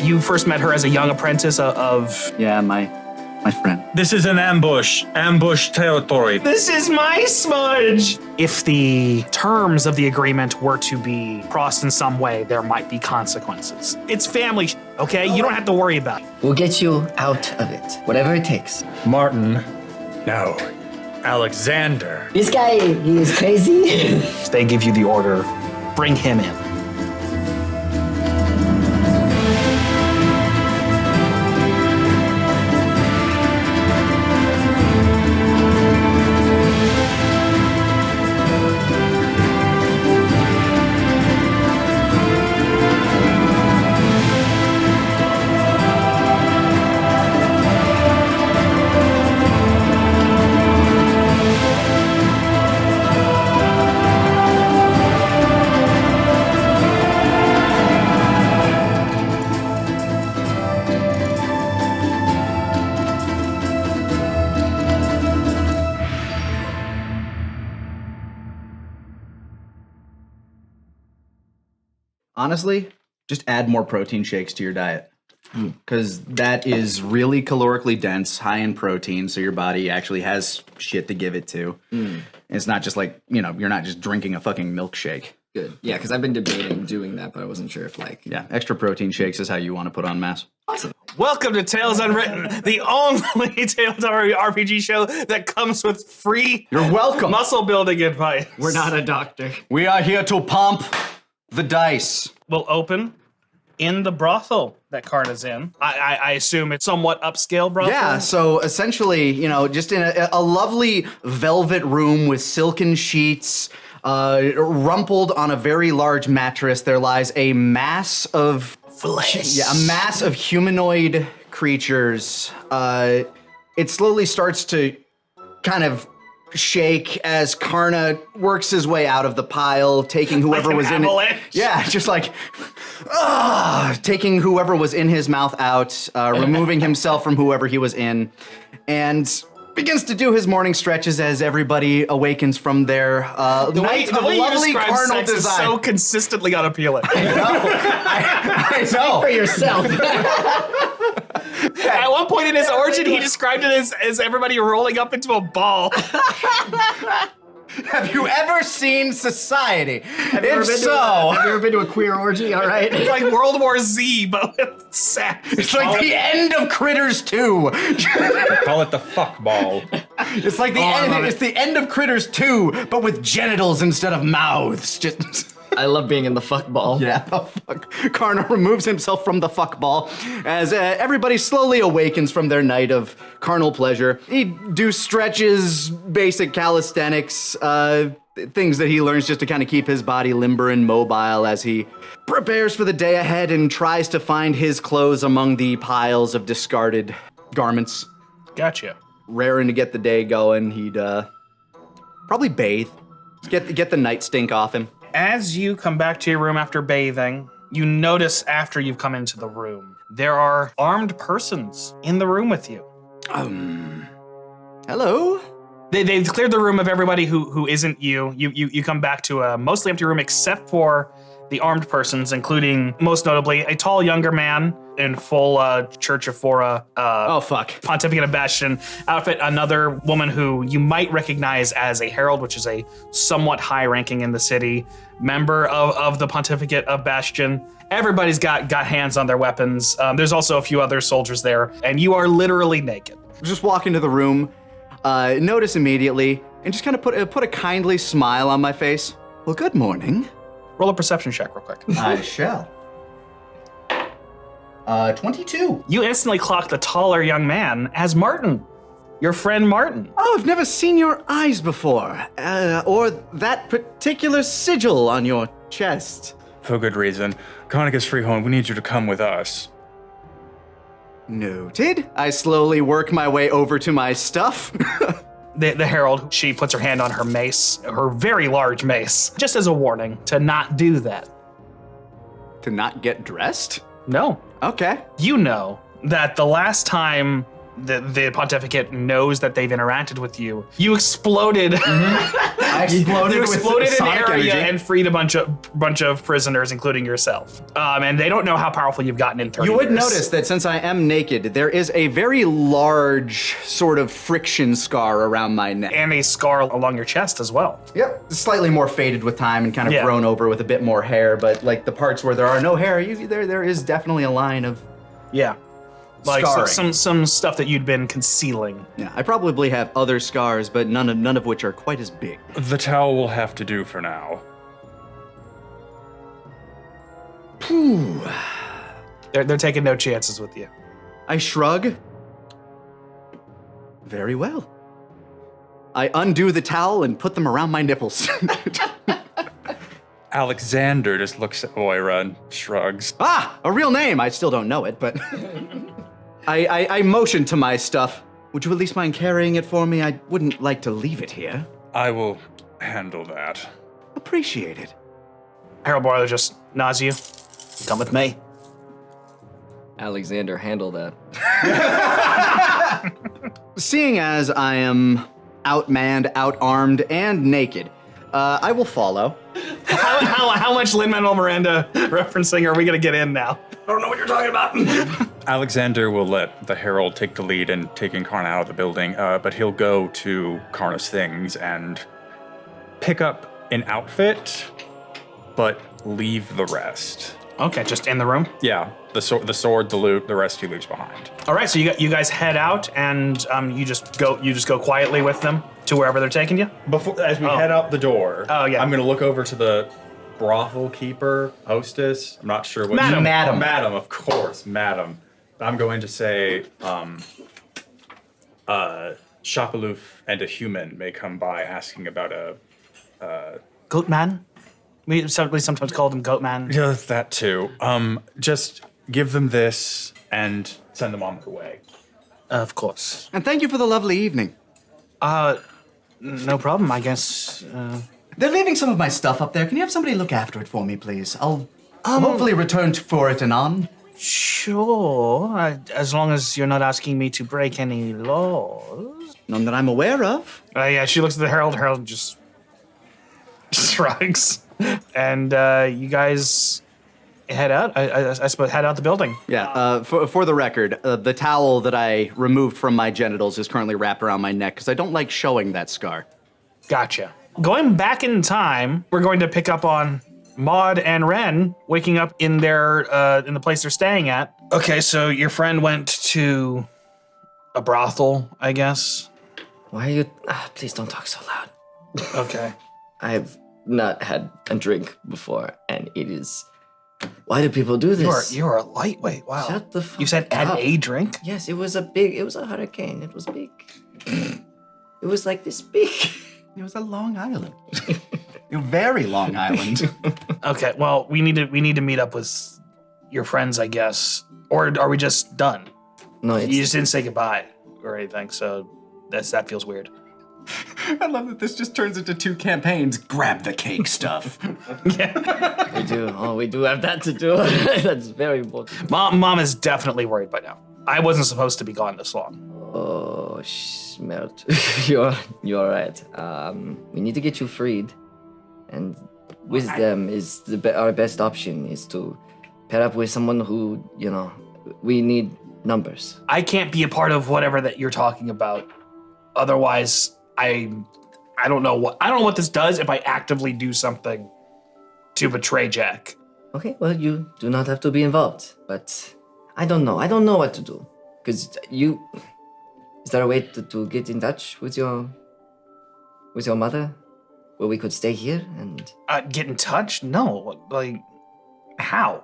You first met her as a young apprentice of... Yeah, my friend. This is an ambush. Ambush territory. This is my smudge! If the terms of the agreement were to be crossed in some way, there might be consequences. It's family, okay? You don't have to worry about it. We'll get you out of it, whatever it takes. Martin. No. Alexander. This guy, he is crazy. They give you the order, bring him in. Honestly, just add more protein shakes to your diet. Because that is really calorically dense, high in protein, so your body actually has shit to give it to. And it's not just like, you're not just drinking a fucking milkshake. Good. Yeah, because I've been debating doing that, but I wasn't sure if Yeah, extra protein shakes is how you want to put on mass. Awesome. Welcome to Tales Unwritten, the only tabletop RPG show that comes with free You're welcome. muscle building advice. We're not a doctor. We are here to pump the dice. Will open in the brothel that Karna's in. I assume it's somewhat upscale brothel. Yeah, so essentially, just in a lovely velvet room with silken sheets, rumpled on a very large mattress, there lies a mass of flesh. Yeah, a mass of humanoid creatures. It slowly starts to kind of shake as Karna works his way out of the pile, taking whoever was in it. Yeah, just like taking whoever was in his mouth out, removing himself from whoever he was in, and begins to do his morning stretches as everybody awakens from their night of lovely carnal sex desire. is so consistently unappealing. I know. For yourself. At one point in his origin, he described it as everybody rolling up into a ball. Have you ever seen Society? Have you ever been to a queer orgy? All right. It's like World War Z, but with sex. It's like the end of Critters 2. Call it the fuck ball. It's like the end. It's the end of Critters 2, but with genitals instead of mouths. Just. I love being in the fuck ball. Yeah, the fuck. Karna removes himself from the fuck ball as everybody slowly awakens from their night of carnal pleasure. He do stretches, basic calisthenics, things that he learns just to kind of keep his body limber and mobile as he prepares for the day ahead and tries to find his clothes among the piles of discarded garments. Gotcha. Raring to get the day going, he'd probably bathe, get the night stink off him. As you come back to your room after bathing, you notice after you've come into the room, there are armed persons in the room with you. Hello? They've cleared the room of everybody who isn't you. You come back to a mostly empty room except for the armed persons, including, most notably, a tall younger man in full Church of Fora Pontificate of Bastion outfit, another woman who you might recognize as a herald, which is a somewhat high-ranking in the city member of the Pontificate of Bastion. Everybody's got hands on their weapons. There's also a few other soldiers there, and you are literally naked. Just walk into the room, notice immediately, and just kind of put a kindly smile on my face. Well, good morning. Roll a perception check real quick. I shall. 22. You instantly clock the taller young man as Martin, your friend Martin. Oh, I've never seen your eyes before, or that particular sigil on your chest. For good reason. Karnaka's free home. We need you to come with us. Noted. I slowly work my way over to my stuff. The herald, she puts her hand on her mace, her very large mace, just as a warning to not do that. To not get dressed? No. Okay. You know that the last time the pontificate knows that they've interacted with you, you exploded. I I exploded You with exploded an sonic area energy. and freed a bunch of prisoners, including yourself. And they don't know how powerful you've gotten in 30 You would years. notice that since I am naked, there is a very large sort of friction scar around my neck. And a scar along your chest as well. Yep. Slightly more faded with time and kind of Yeah. grown over with a bit more hair, but like the parts where there are no hair, there is definitely a line of Yeah. Like scarring. some stuff that you'd been concealing. Yeah, I probably have other scars, but none of which are quite as big. The towel will have to do for now. They're taking no chances with you. I shrug. Very well. I undo the towel and put them around my nipples. Alexander just looks at Moira and shrugs. Ah, a real name. I still don't know it, but I motion to my stuff. Would you at least mind carrying it for me? I wouldn't like to leave it here. I will handle that. Appreciate it. Harold Boiler just nods you. Come with me. Alexander, handle that. Seeing as I am outmanned, outarmed, and naked, I will follow. How much Lin-Manuel Miranda referencing are we gonna get in now? I don't know what you're talking about. Alexander will let the Herald take the lead in taking Karna out of the building, but he'll go to Karna's things and pick up an outfit, but leave the rest. Okay, just in the room. Yeah, the sword, the loot, the rest he leaves behind. All right, so you guys head out and you just go quietly with them to wherever they're taking you. Before, as we head out the door, Oh, yeah. I'm gonna look over to the brothel keeper, hostess. I'm not sure what. Madam. Madam, of course, madam. I'm going to say, Shapaloof and a human may come by asking about a. Goatman? We sometimes call them Goatman. Yeah, that too. Just give them this and send them on their way. Of course. And thank you for the lovely evening. No problem, I guess. They're leaving some of my stuff up there. Can you have somebody look after it for me, please? I'll hopefully return for it anon. Sure, as long as you're not asking me to break any laws. None that I'm aware of. Yeah, she looks at the Herald. Herald just shrugs. And you guys head out. I suppose head out the building. Yeah, for the record, the towel that I removed from my genitals is currently wrapped around my neck because I don't like showing that scar. Gotcha. Going back in time, we're going to pick up on Maud and Ren waking up in their in the place they're staying at. Okay, so your friend went to a brothel, I guess. Why are you... please don't talk so loud. Okay. I've not had a drink before, and it is... Why do people do this? You're a lightweight. Wow. Shut the fuck You said add up. a drink? Yes, it was a hurricane. It was big. It was like this big. It was a Long Island. A very Long Island. Okay. Well, we need to meet up with your friends, I guess. Or are we just done? No, You just didn't say goodbye or anything, so that feels weird. I love that this just turns into two campaigns. Grab the cake stuff. we do. Oh, we do have that to do. That's very important. Mom is definitely worried by now. I wasn't supposed to be gone this long. Oh, Schmert. You're right. We need to get you freed, and wisdom is our best option. Is to pair up with someone who we need numbers. I can't be a part of whatever that you're talking about. Otherwise, I don't know what this does if I actively do something to betray Jack. Okay, well, you do not have to be involved, but I don't know. I don't know what to do. Because is there a way to get in touch with your mother? Where we could stay here and... Get in touch? No. Like, how?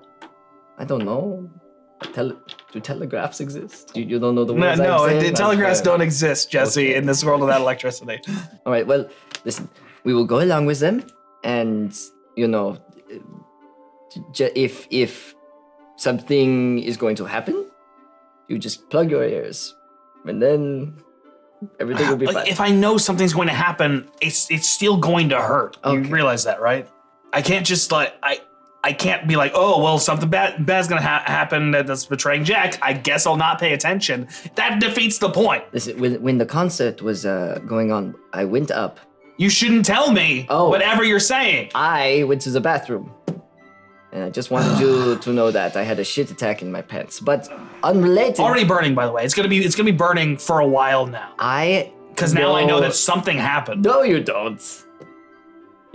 I don't know. Do telegraphs exist? You don't know the No, words I'm saying? telegraphs Okay. don't exist, Jesse, in this world without electricity. All right, well, listen. We will go along with them, and, if something is going to happen, you just plug your ears, and then everything will be fine. If I know something's going to happen, it's still going to hurt. You Okay. realize that, right? I can't just I can't be like, oh, well, something bad's gonna happen that's betraying Jack. I guess I'll not pay attention. That defeats the point. Listen, when the concert was going on, I went up You shouldn't tell me whatever you're saying. I went to the bathroom. And I just wanted you to know that I had a shit attack in my pants. But unrelated. Already burning, by the way. It's gonna be burning for a while now. Because now I know that something happened. No, you don't.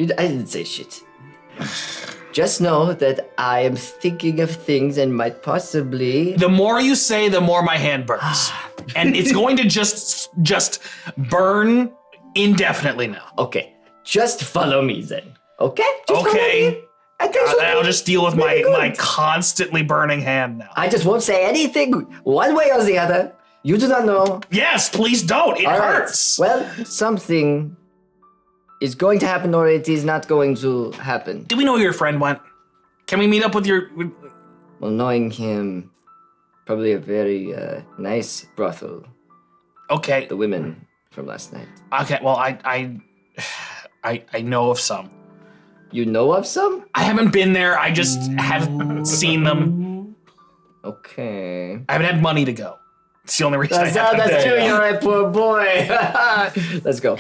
I didn't say shit. Just know that I am thinking of things and might possibly. The more you say, the more my hand burns. And it's going to just burn indefinitely now. Okay, just follow me then. Okay? Just follow me. I'll just deal with my constantly burning hand now. I just won't say anything one way or the other. You do not know. Yes, please don't. It hurts. Well, something is going to happen or it is not going to happen. Do we know where your friend went? Can we meet up with your... Well, knowing him, probably a very nice brothel. Okay. The women from last night. Okay, well, I know of some. You know of some? I haven't been there. I just haven't seen them. Okay. I haven't had money to go. It's the only reason I haven't. That's true. You're a poor boy. Let's go.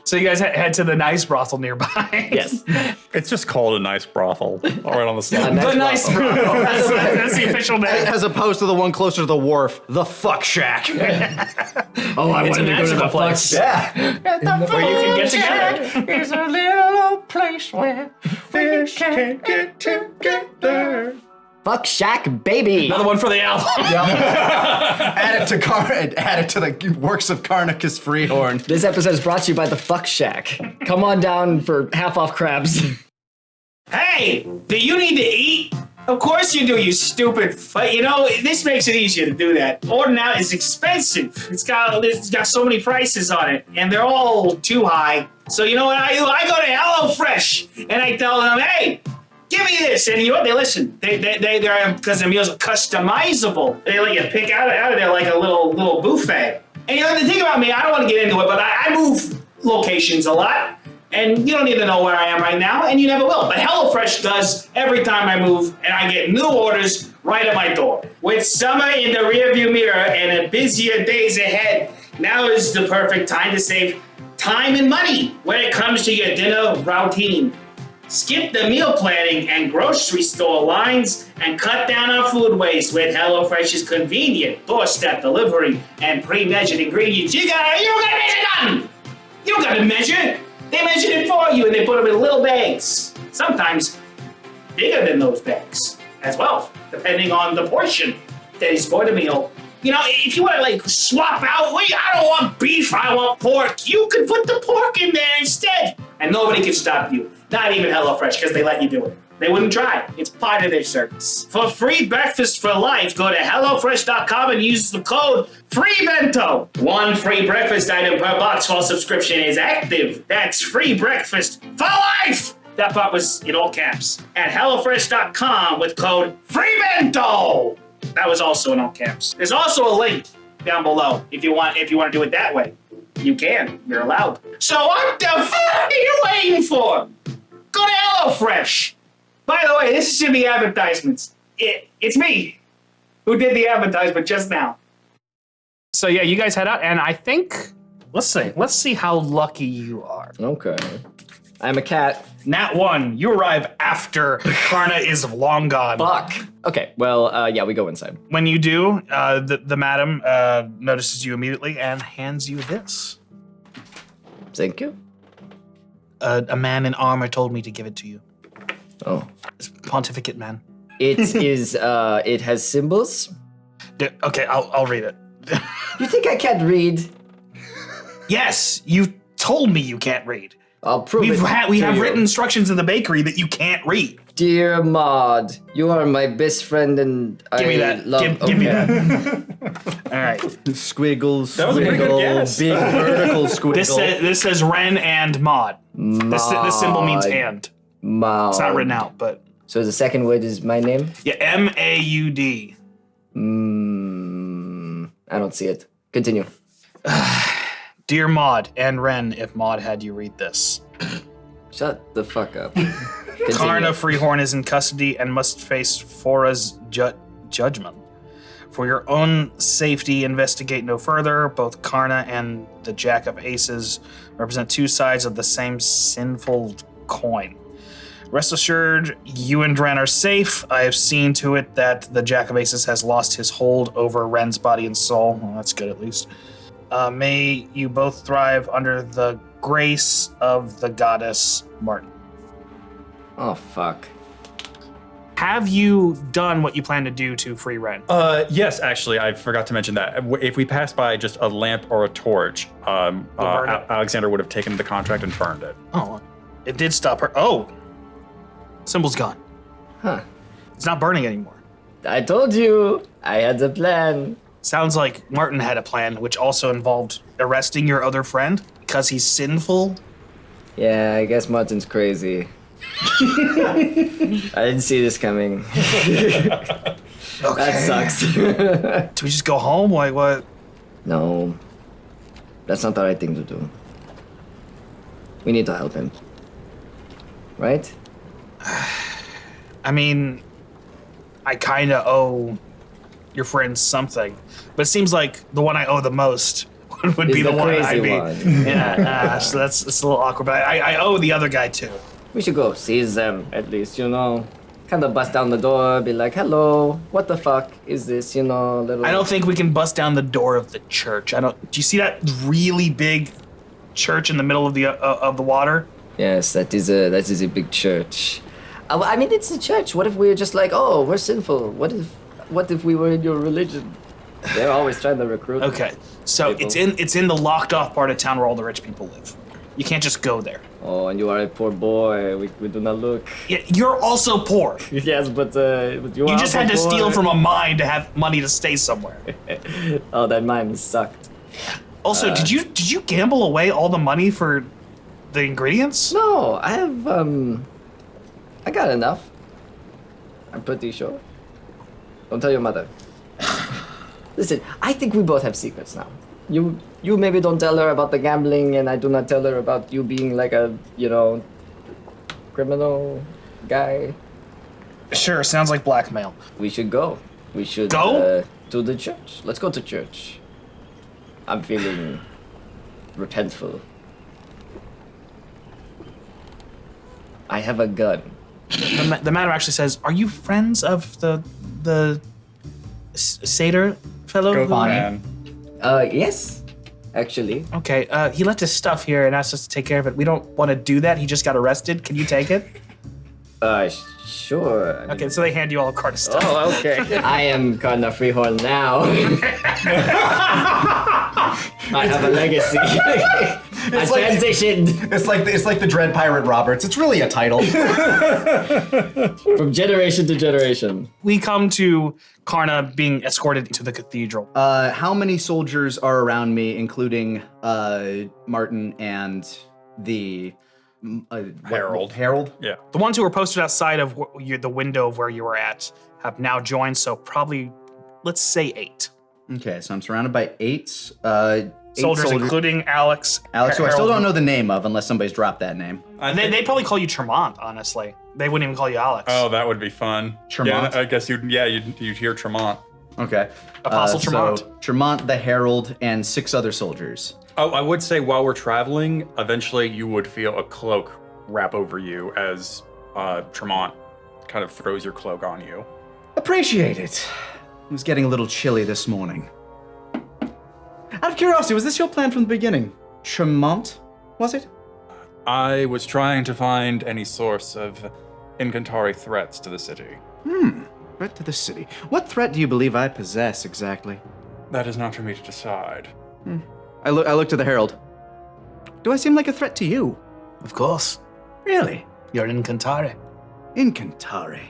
So you guys head to the nice brothel nearby. Yes. It's just called a nice brothel. All right on the slide. The nice brothel. That's the official name. As opposed to the one closer to the wharf, the fuck shack. I wanted to go to the place. Yeah. Where you can get together. It's a little old place where fish can't get together. Fuck Shack, baby. Another one for the album. Add it to the works of Karnacus Freehorn. This episode is brought to you by the Fuck Shack. Come on down for half off crabs. Hey, do you need to eat? Of course you do, you stupid. But you know, this makes it easier to do that. Ordering out is expensive. It's got so many prices on it, and they're all too high. So you know what I do? I go to HelloFresh and I tell them, hey, give me this, and you know what? They listen. They're because the meals are customizable. They let you pick out of there like a little buffet. And you know the thing about me, I don't want to get into it, but I move locations a lot, and you don't need to know where I am right now, and you never will. But HelloFresh does every time I move, and I get new orders right at my door. With summer in the rearview mirror and a busier days ahead, now is the perfect time to save time and money when it comes to your dinner routine. Skip the meal planning and grocery store lines and cut down on food waste with HelloFresh's convenient doorstep delivery and pre-measured ingredients. You gotta measure nothing. You don't gotta measure. They measure it for you and they put them in little bags. Sometimes bigger than those bags as well, depending on the portion that is for the meal. You know, if you want to like swap out, wait, I don't want beef, I want pork. You can put the pork in there instead. And nobody can stop you. Not even HelloFresh, because they let you do it. They wouldn't try. It's part of their service. For free breakfast for life, go to HelloFresh.com and use the code FREEBENTO. One free breakfast item per box while subscription is active. That's free breakfast for life! That part was in all caps. At HelloFresh.com with code FREEBENTO. That was also in all caps. There's also a link down below if you want to do it that way. You can. You're allowed. So what the fuck are you waiting for? Go to HelloFresh. By the way, this should be advertisements. It's me who did the advertisement just now. So yeah, you guys head out, and I think let's see how lucky you are. Okay. I'm a cat. Nat 1, you arrive after Karna is long gone. Fuck. Okay, well, yeah, we go inside. When you do, the madam notices you immediately and hands you this. Thank you. A man in armor told me to give it to you. Oh. It's pontificate man. It is, it has symbols. Okay, I'll read it. You think I can't read? Yes, you told me you can't read. I'll prove it. We have written instructions in the bakery that you can't read. Dear Maud, you are my best friend and Give me that. Give me that. All right. Squiggles. That was a pretty good guess. Big vertical squiggle. This says Ren and Maud. This symbol means and. Maud. It's not written out, but. So the second word is my name? Yeah, M-A-U-D. I don't see it. Continue. Dear Maud and Ren, if Maud had you read this. Shut the fuck up. Karna Freehorn is in custody and must face Fora's judgment. For your own safety, investigate no further. Both Karna and the Jack of Aces represent two sides of the same sinful coin. Rest assured, you and Dran are safe. I have seen to it that the Jack of Aces has lost his hold over Ren's body and soul. Well, that's good, at least. May you both thrive under the grace of the goddess Martin. Oh, fuck. Have you done what you plan to do to free Ren? Yes, actually, I forgot to mention that. If we passed by just a lamp or a torch, Alexander would have taken the contract and burned it. Oh, it did stop her. Oh, symbol's gone. Huh. It's not burning anymore. I told you. I had a plan. Sounds like Martin had a plan, which also involved arresting your other friend because he's sinful. Yeah, I guess Martin's crazy. I didn't see this coming. That sucks. Do we just go home? Like what? No. That's not the right thing to do. We need to help him. Right? I mean, I kind of owe your friend something, but it seems like the one I owe the most would be the one I'd be. Yeah, so it's a little awkward, but I owe the other guy too. We should go seize them, at least, you know. Kind of bust down the door, be like, hello, what the fuck is this, you know, little... I don't think we can bust down the door of the church. Do you see that really big church in the middle of the water? Yes, that is a big church. I mean, it's a church. What if we're just like, oh, we're sinful? What if we were in your religion? They're always trying to recruit. Okay, so people. it's in the locked off part of town where all the rich people live. You can't just go there. Oh, and you are a poor boy. We do not look. Yeah, you're also poor. Yes, but you You are just also had to poor. steal from a mine to have money to stay somewhere. Oh, that mine sucked. Also, did you gamble away all the money for the ingredients? No, I have I got enough. I'm pretty sure. Don't tell your mother. Listen, I think we both have secrets now. You maybe don't tell her about the gambling, and I do not tell her about you being like a, you know, criminal guy. Sure, sounds like blackmail. We should go. We should Go? to the church. Let's go to church. I'm feeling repentful. I have a gun. The matter actually says, "Are you friends of the satyr fellow?" Go, who- man. Yes, actually. Okay, he left his stuff here and asked us to take care of it. We don't want to do that. He just got arrested. Can you take it? Sure. I mean- Okay, so they hand you all a cart of stuff. Oh, okay. I am Karna Freehorn now. I have a legacy. I transitioned It's like the Dread Pirate Roberts. It's really a title. from generation to generation. We come to Karna being escorted into the cathedral. How many soldiers are around me, including Martin and the Herald. Herald? Yeah. The ones who were posted outside of the window of where you were at have now joined, so probably, let's say 8. Okay, so I'm surrounded by 8 Soldiers, including Alex. Alex, who I still Harold. don't know the name of unless somebody's dropped that name. They'd probably call you Tremont, honestly. They wouldn't even call you Alex. Oh, that would be fun. Tremont? Yeah, I guess you'd hear Tremont. Okay. Apostle Tremont. So Tremont, the Herald, and 6 other soldiers. Oh, I would say while we're traveling, eventually you would feel a cloak wrap over you as Tremont kind of throws your cloak on you. Appreciate it. It was getting a little chilly this morning. Out of curiosity, was this your plan from the beginning? Tremont, was it? I was trying to find any source of Incantari threats to the city. Threat to the city. What threat do you believe I possess exactly? That is not for me to decide. I look to the Herald. Do I seem like a threat to you? Of course. Really? You're an Incantare. Incantari.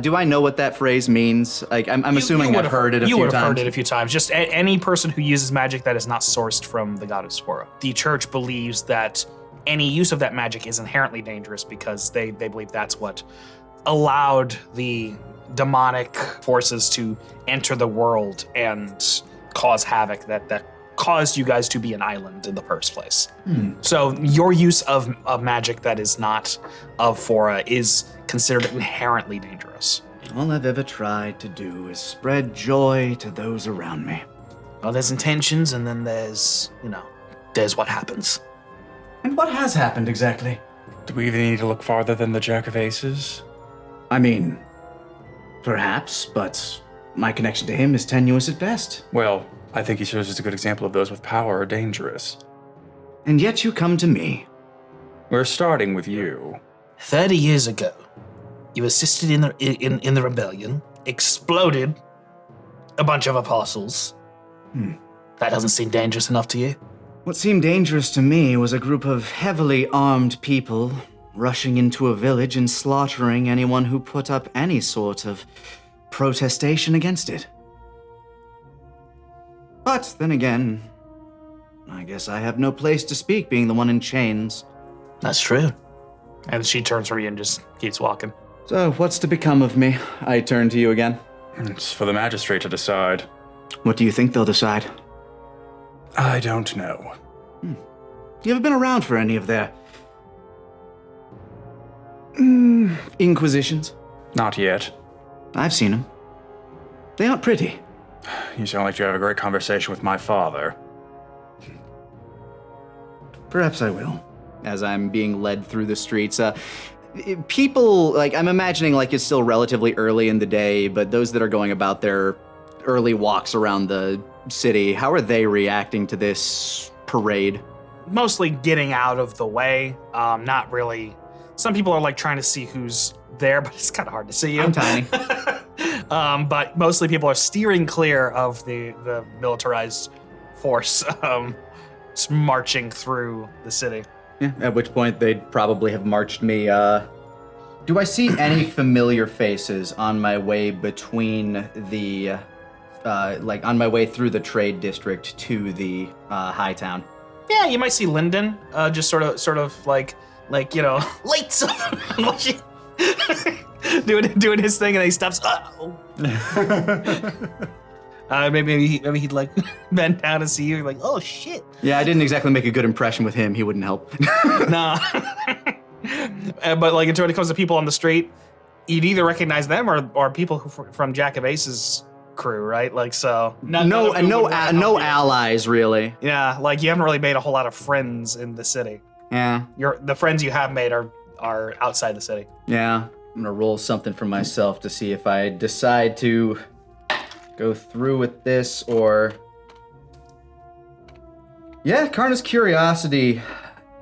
Do I know what that phrase means? Like, I'm assuming I've heard it a few times. You would have heard it a few times. Just any person who uses magic that is not sourced from the goddess Spora. The church believes that any use of that magic is inherently dangerous because they believe that's what allowed the demonic forces to enter the world and cause havoc that caused you guys to be an island in the first place. So your use of magic that is not of Fora is considered inherently dangerous. All I've ever tried to do is spread joy to those around me. Well, there's intentions, and then there's, there's what happens. And what has happened exactly? Do we even need to look farther than the Jack of Aces? I mean, perhaps, but my connection to him is tenuous at best. Well, I think he serves as a good example of those with power are dangerous. And yet you come to me. We're starting with you. 30 years ago, you assisted in the rebellion, exploded a bunch of apostles. That doesn't seem dangerous enough to you? What seemed dangerous to me was a group of heavily armed people rushing into a village and slaughtering anyone who put up any sort of protestation against it. But then again, I guess I have no place to speak, being the one in chains. That's true. And she turns from you and just keeps walking. So what's to become of me? I turn to you again. It's for the magistrate to decide. What do you think they'll decide? I don't know. You ever been around for any of their inquisitions? Not yet. I've seen them. They aren't pretty. You sound like you have a great conversation with my father. Perhaps I will. As I'm being led through the streets, people, I'm imagining it's still relatively early in the day, but those that are going about their early walks around the city, how are they reacting to this parade? Mostly getting out of the way. Not really. Some people are trying to see who's there, but it's kind of hard to see you. I'm tiny. But mostly people are steering clear of the militarized force just marching through the city. Yeah, at which point they'd probably have marched me. Do I see any familiar faces on my way between the, on my way through the trade district to the high town? Yeah, you might see Lyndon, just sort of lights up, doing his thing, and then he stops. Maybe he'd bend down and see you, oh shit. Yeah, I didn't exactly make a good impression with him. He wouldn't help. Nah. But when it comes to people on the street, you'd either recognize them or people who from Jack of Aces crew, right? No allies really. Yeah, you haven't really made a whole lot of friends in the city. Yeah. The friends you have made are outside the city. Yeah. I'm gonna roll something for myself to see if I decide to go through with this or... Yeah, Karna's curiosity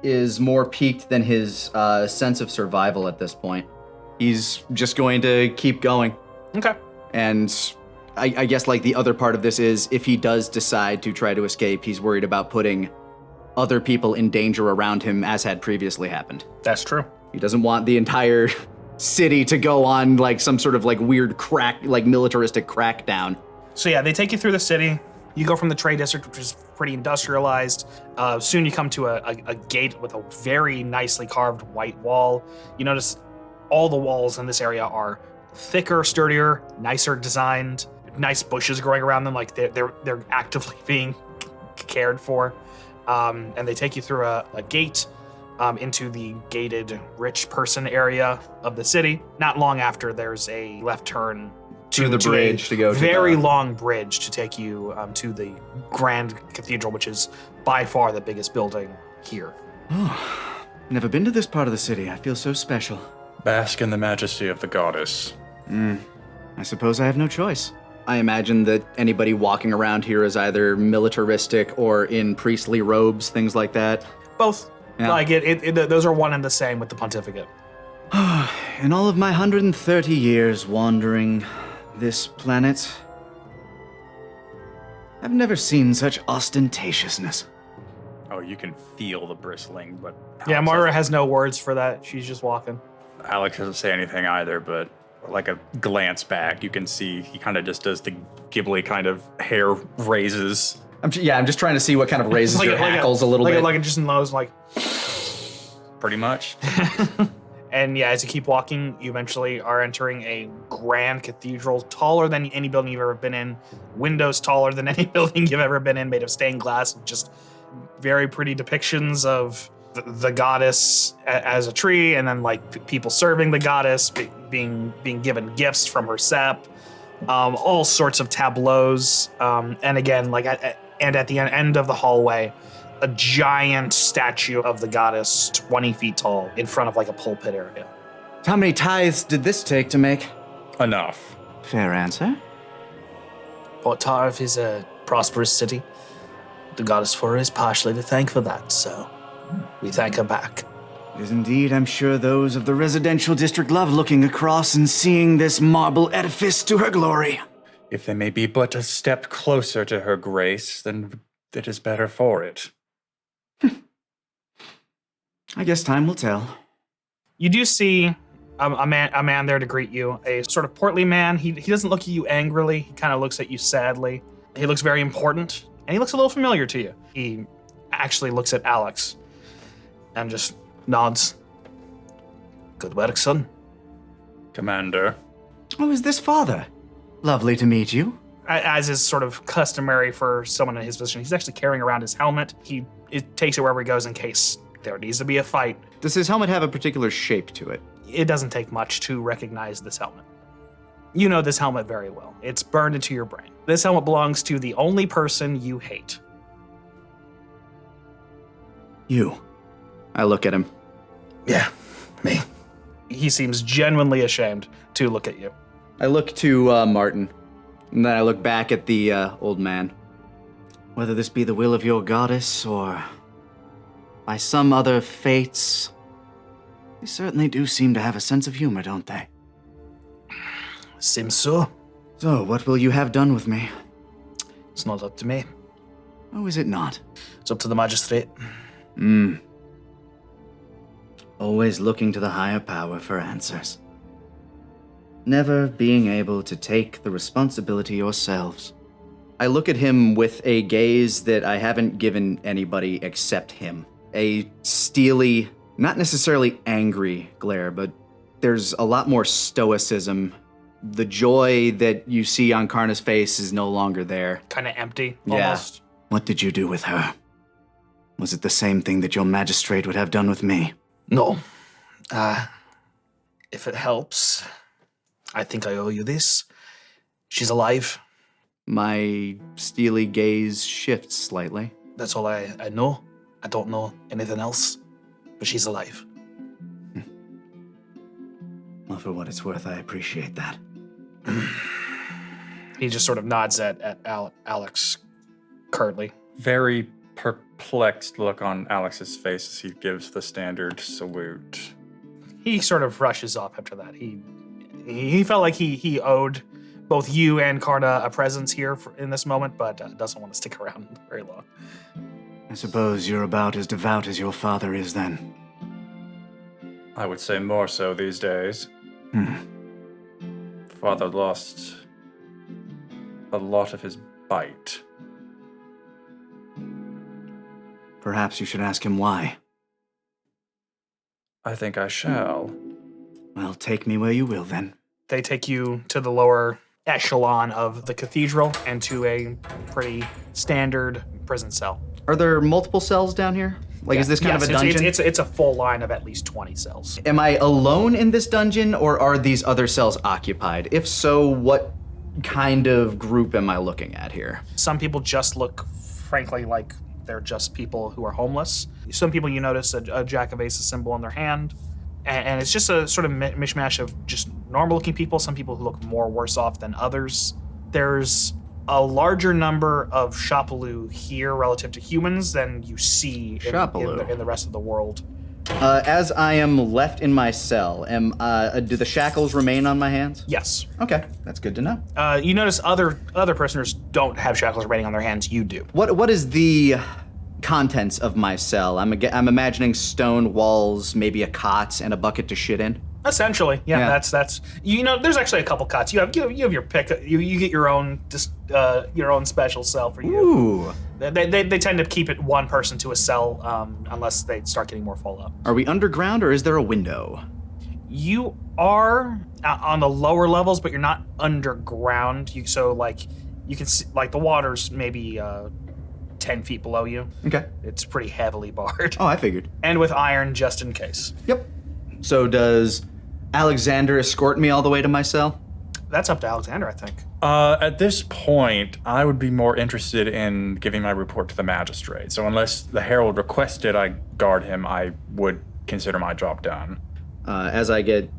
is more piqued than his sense of survival at this point. He's just going to keep going. Okay. And I guess the other part of this is if he does decide to try to escape, he's worried about putting other people in danger around him as had previously happened. That's true. He doesn't want the entire city to go on some sort of weird militaristic crackdown. So yeah, they take you through the city. You go from the trade district, which is pretty industrialized. Soon you come to a gate with a very nicely carved white wall. You notice all the walls in this area are thicker, sturdier, nicer designed. Nice bushes growing around them, they're actively being cared for. And they take you through a gate into the gated rich person area of the city. Not long after, there's a left turn to the bridge to go to very long bridge to take you to the grand cathedral, which is by far the biggest building here. Oh, never been to this part of the city. I feel so special. Bask in the majesty of the goddess. I suppose I have no choice. I imagine that anybody walking around here is either militaristic or in priestly robes, things like that. Both. Yeah. Those are one and the same with the pontificate. In all of my 130 years wandering this planet, I've never seen such ostentatiousness. Oh, you can feel the bristling, but... Yeah, Moira has no words for that. She's just walking. Alex doesn't say anything either, but a glance back, you can see he kind of just does the Ghibli kind of hair raises. I'm just trying to see what kind of raises your hackles a little bit. Like it just knows, Pretty much. And yeah, as you keep walking, you eventually are entering a grand cathedral, taller than any building you've ever been in. Windows taller than any building you've ever been in, made of stained glass. Just very pretty depictions of the goddess as a tree, and then like people serving the goddess, being given gifts from her sep, all sorts of tableaus, and again, like at the end of the hallway, a giant statue of the goddess, 20 feet tall, in front of like a pulpit area. How many tithes did this take to make? Enough. Fair answer. Port Tarv is a prosperous city. The goddess for is partially to thank for that, so we thank her back. It is indeed, I'm sure those of the residential district love looking across and seeing this marble edifice to her glory. If they may be but a step closer to her grace, then it is better for it. I guess time will tell. You do see a man there to greet you, a sort of portly man. He doesn't look at you angrily. He kind of looks at you sadly. He looks very important, and he looks a little familiar to you. He actually looks at Alex and just nods. Good work, son. Commander. Oh, is this father? Lovely to meet you. As is sort of customary for someone in his position, he's actually carrying around his helmet. It takes it wherever he goes in case there needs to be a fight. Does his helmet have a particular shape to it? It doesn't take much to recognize this helmet. You know this helmet very well. It's burned into your brain. This helmet belongs to the only person you hate. You. I look at him. Yeah, me. He seems genuinely ashamed to look at you. I look to Martin, and then I look back at the old man. Whether this be the will of your goddess or by some other fates, they certainly do seem to have a sense of humor, don't they? Seems so. So, what will you have done with me? It's not up to me. Oh, is it not? It's up to the magistrate. Always looking to the higher power for answers. Never being able to take the responsibility yourselves. I look at him with a gaze that I haven't given anybody except him. A steely, not necessarily angry glare, but there's a lot more stoicism. The joy that you see on Karna's face is no longer there. Kind of empty, Yeah. almost. What did you do with her? Was it the same thing that your magistrate would have done with me? No. If it helps, I think I owe you this. She's alive. My steely gaze shifts slightly. That's all I know. I don't know anything else, but she's alive. Well, for what it's worth, I appreciate that. He just sort of nods at Alex curtly. Very perplexed look on Alex's face as he gives the standard salute. He sort of rushes off after that. He felt like he owed both you and Karna a presence here in this moment, but doesn't want to stick around very long. I suppose you're about as devout as your father is, then. I would say more so these days. Father lost a lot of his bite. Perhaps you should ask him why. I think I shall. Well, take me where you will, then. They take you to the lower echelon of the cathedral and to a pretty standard prison cell. Are there multiple cells down here? Like, is this kind of a dungeon? It's a full line of at least 20 cells. Am I alone in this dungeon, or are these other cells occupied? If so, what kind of group am I looking at here? Some people just look, frankly, like they're just people who are homeless. Some people, you notice a Jack of Aces symbol in their hand. And it's just a sort of mishmash of just normal-looking people, some people who look more worse off than others. There's a larger number of Shapaloo here relative to humans than you see in the rest of the world. As I am left in my cell, do the shackles remain on my hands? Yes. Okay, that's good to know. You notice other prisoners don't have shackles remaining on their hands. You do. What is the contents of my cell? I'm imagining stone walls, maybe a cot, and a bucket to shit in. Essentially, yeah. That's there's actually a couple cots. You have your pick. You get your own special cell for you. Ooh. They tend to keep it one person to a cell unless they start getting more full up. Are we underground, or is there a window? You are on the lower levels, but you're not underground. You can see like the water's maybe 10 feet below you. Okay. It's pretty heavily barred. Oh, I figured. And with iron just in case. Yep. So does Alexander escort me all the way to my cell? That's up to Alexander, I think. At this point, I would be more interested in giving my report to the magistrate. So unless the Herald requested I guard him, I would consider my job done. As I get,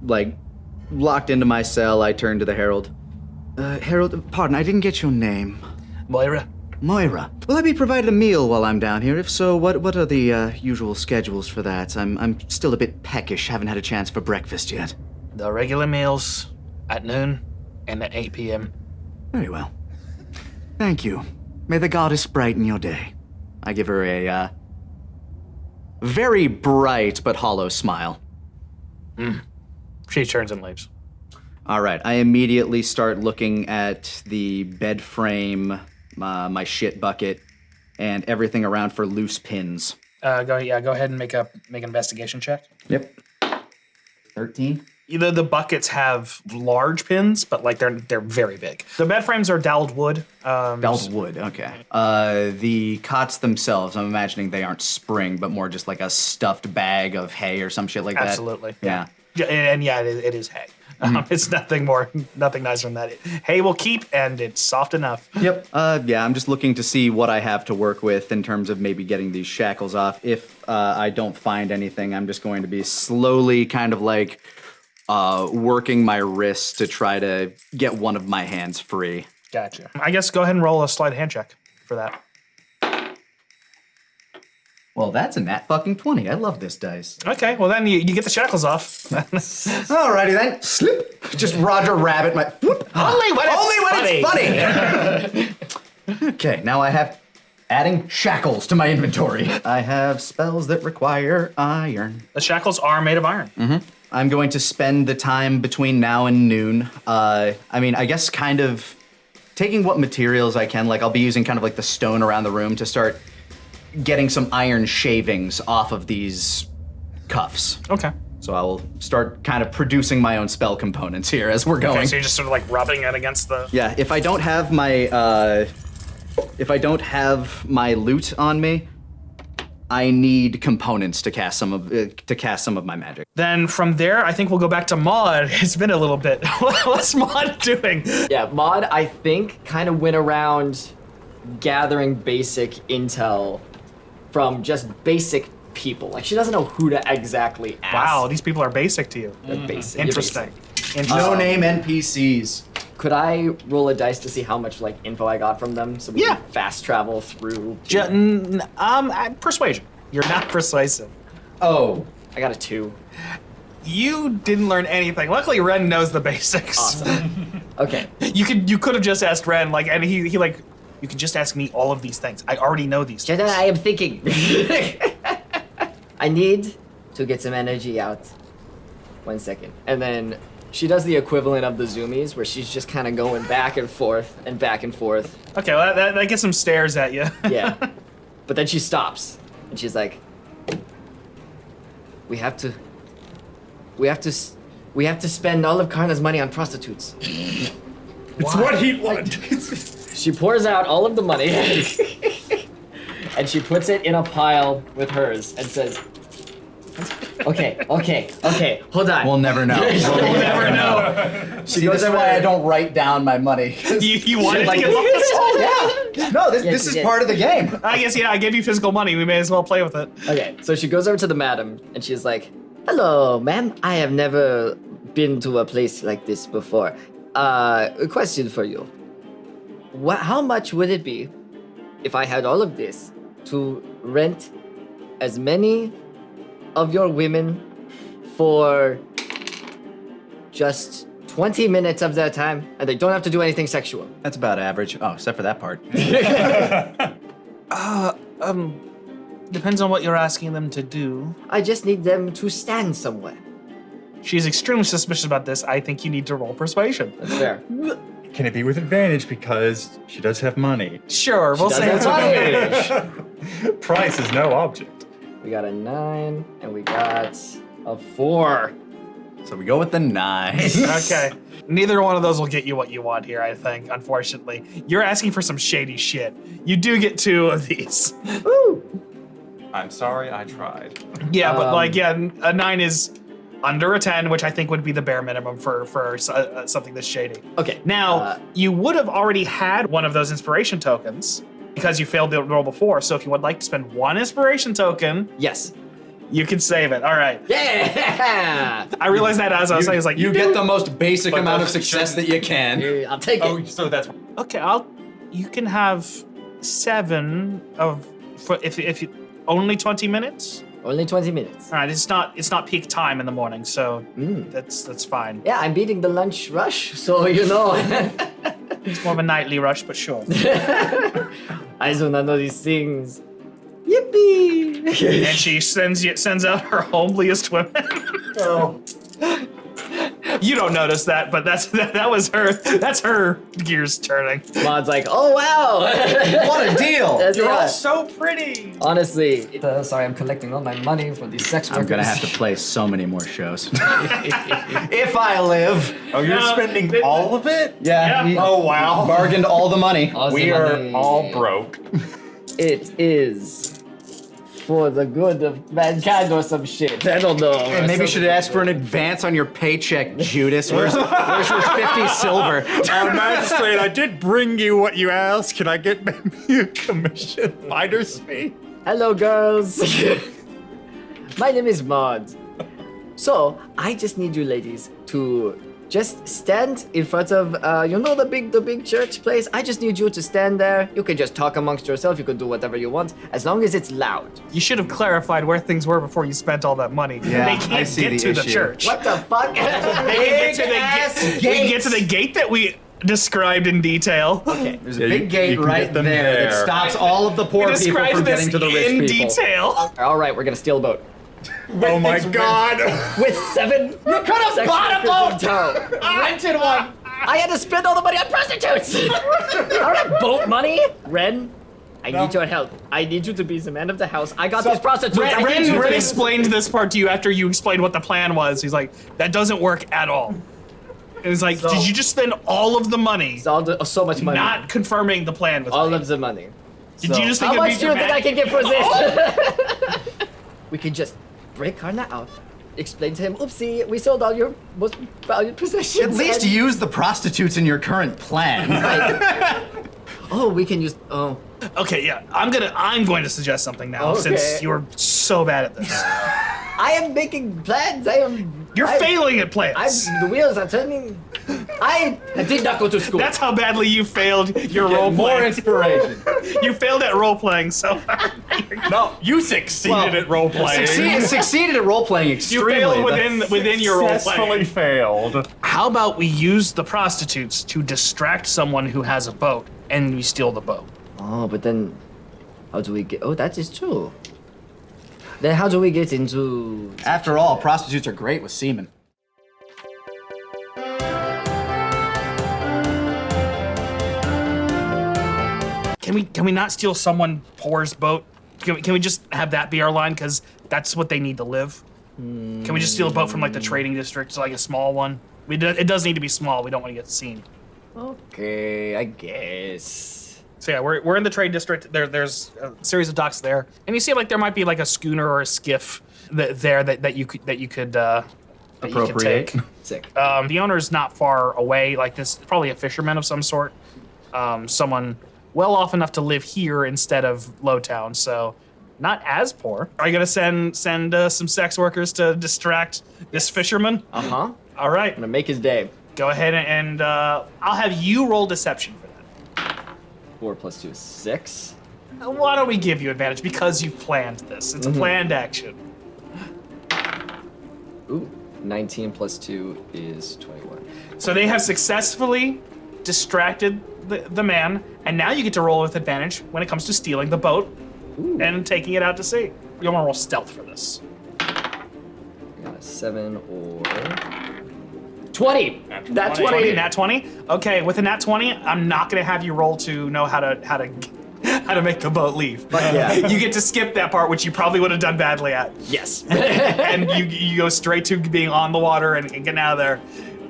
locked into my cell, I turn to the Herald. Herald, pardon, I didn't get your name. Moira. Moira. Will I be provided a meal while I'm down here? If so, what are the usual schedules for that? I'm still a bit peckish, haven't had a chance for breakfast yet. The regular meals at noon and at 8 p.m. Very well. Thank you. May the goddess brighten your day. I give her a, very bright but hollow smile. She turns and leaves. All right, I immediately start looking at the bed frame, my shit bucket, and everything around for loose pins. Go ahead and make an investigation check. Yep. 13. The buckets have large pins, but they're very big. The bed frames are doweled wood. Doweled wood, okay. The cots themselves, I'm imagining they aren't spring, but more just like a stuffed bag of hay or some shit like that. Absolutely. Yeah. And it is hay. It's nothing nicer than that. Hay will keep, and it's soft enough. Yep. Yeah, I'm just looking to see what I have to work with in terms of maybe getting these shackles off. If I don't find anything, I'm just going to be slowly kind of working my wrists to try to get one of my hands free. Gotcha. I guess go ahead and roll a sleight of hand check for that. Well, that's a nat fucking 20. I love this dice. Okay, well then you get the shackles off. Alrighty then. Slip. Just Roger Rabbit. Only when it's funny. Okay, now I have adding shackles to my inventory. I have spells that require iron. The shackles are made of iron. I'm going to spend the time between now and noon. I guess kind of taking what materials I can. I'll be using kind of the stone around the room to start getting some iron shavings off of these cuffs. Okay. So I will start kind of producing my own spell components here as we're going. Okay, so you're just sort of rubbing it against the... Yeah, if I don't have my loot on me, I need components to cast some of my magic. Then from there, I think we'll go back to Maud. It's been a little bit. What's Maud doing? Yeah, Maud, I think, kind of went around gathering basic intel from just basic people. She doesn't know who to exactly ask. Wow, these people are basic to you. They're basic. Interesting. No name NPCs. Could I roll a dice to see how much info I got from them so we can fast travel through? Persuasion. You're not persuasive. Oh. I got a 2. You didn't learn anything. Luckily, Ren knows the basics. Awesome. Okay. You could have just asked Ren, and he you can just ask me all of these things. I already know these things. I am thinking. I need to get some energy out. 1 second. And then she does the equivalent of the zoomies, where she's just kind of going back and forth and back and forth. Okay, well, that gets some stares at you. Yeah. But then she stops, and she's like, we have to spend all of Karna's money on prostitutes. It's what he wanted. She pours out all of the money, and she puts it in a pile with hers, and says, okay, hold on. We'll never know. We'll never know. This is why I don't write down my money. You wanted to get Yeah. No, this is part of the game. I guess, I gave you physical money. We may as well play with it. Okay, so she goes over to the madam, and she's like, hello, ma'am. I have never been to a place like this before. A question for you. How much would it be if I had all of this to rent as many of your women for just 20 minutes of their time, and they don't have to do anything sexual? That's about average. Oh, except for that part. Depends on what you're asking them to do. I just need them to stand somewhere. She's extremely suspicious about this. I think you need to roll persuasion. That's fair. Can it be with advantage because she does have money? Sure, we'll say it's advantage. Price is no object. We got a 9, and we got a 4. So we go with the 9. Okay. Neither one of those will get you what you want here, I think, unfortunately. You're asking for some shady shit. You do get 2 of these. I'm sorry, I tried. Yeah, but a 9 is under a 10, which I think would be the bare minimum for something this shady. Okay. Now, you would have already had one of those inspiration tokens because you failed the roll before. So if you would like to spend 1 inspiration token, Yes. you can save it. All right. Yeah. I realized that as I was saying, it's like You get the most basic amount of success that you can. I'll take it. So that's okay. You can have 7 of if you only 20 minutes. Only 20 minutes. All right. It's not peak time in the morning, so that's fine. Yeah, I'm beating the lunch rush, so you know. It's more of a nightly rush, but sure. I do not know these things. Yippee! And she sends out her homeliest women. You don't notice that, but that was her. That's her gears turning. Maud's like, oh wow! What a deal! You're all so pretty. Honestly, sorry, I'm collecting all my money for these sex workers. I'm gonna have to play so many more shows. If I live. Oh, you're No, spending all of it? Yeah. Yeah. Oh, wow. Bargained all the money. All the We are money. all broke. It is for the good of mankind or some shit. I don't know. And maybe you should ask for an advance on your paycheck, Judas. Where's your 50 silver? Magistrate, I did bring you what you asked. Can I get maybe a commission? Finder's fee? Hello, girls. My name is Maud. So, I just need you ladies to just stand in front of, the big church place. I just need you to stand there. You can just talk amongst yourself. You can do whatever you want, as long as it's loud. You should have clarified where things were before you spent all that money. Yeah, they I can't see get the to the issue. church. What the fuck? They can get to the gate that we described in detail. Okay. There's a big gate you can right get them there that there. stops all of the poor We people described from this getting to the rich in people. detail. All right, we're gonna steal a boat. Oh my god. With 7. You could have bought a boat. Rented one. I had to spend all the money on prostitutes. I don't have boat money. Ren, I need your help. I need you to be the man of the house. I got these prostitutes. I need you to Ren be- explained this part to you after you explained what the plan was. He's like, that doesn't work at all. It was like, did you just spend all of the money so much money. not confirming the plan with all me? of the money. Did you just think How it'd much be do you think I dramatic? can get for this? We can just break Karna out. Explain to him, oopsie, we sold all your most valued possessions. At least and- use the prostitutes in your current plan. Right. Oh, we can use. Oh. Okay, yeah. I'm going to suggest something now Okay. since you're so bad at this. I am making plans. You're failing at plans. The wheels are turning. I did not go to school. That's how badly you failed your role More playing. inspiration. You failed at role playing so hard. No, you succeeded at role playing. Succeeded at role playing You extremely. failed That's- within your role Successfully playing. failed. How about we use the prostitutes to distract someone who has a boat and we steal the boat? Oh, but then, how do we get? Oh, that is true. Then how do we get into? After all, prostitutes are great with semen. Can we not steal someone poor's boat? Can we just have that be our line? Because that's what they need to live. Can we just steal a boat from like the trading district, like a small one? It does need to be small. We don't want to get seen. Okay, I guess. So yeah, we're in the trade district. There's a series of docks there, and you see like there might be like a schooner or a skiff that you could Appropriate. take. Sick. The owner's not far away. Like this, probably a fisherman of some sort. Someone well off enough to live here instead of Lowtown, so not as poor. Are you gonna send some sex workers to distract this fisherman? Uh huh. All right, I'm gonna make his day. go ahead and I'll have you roll deception for that. 4 + 2 is 6. Why don't we give you advantage? Because you've planned this. It's a planned action. Ooh, 19 + 2 is 21. So they have successfully distracted the man, and now you get to roll with advantage when it comes to stealing the boat and taking it out to sea. You want to roll stealth for this. I got a 7 or 20. That's 20, 20. nat 20. Okay, with a nat 20, I'm not gonna have you roll to know how to how to make the boat leave. yeah. You get to skip that part, which you probably would have done badly at. Yes. And you go straight to being on the water and getting out of there.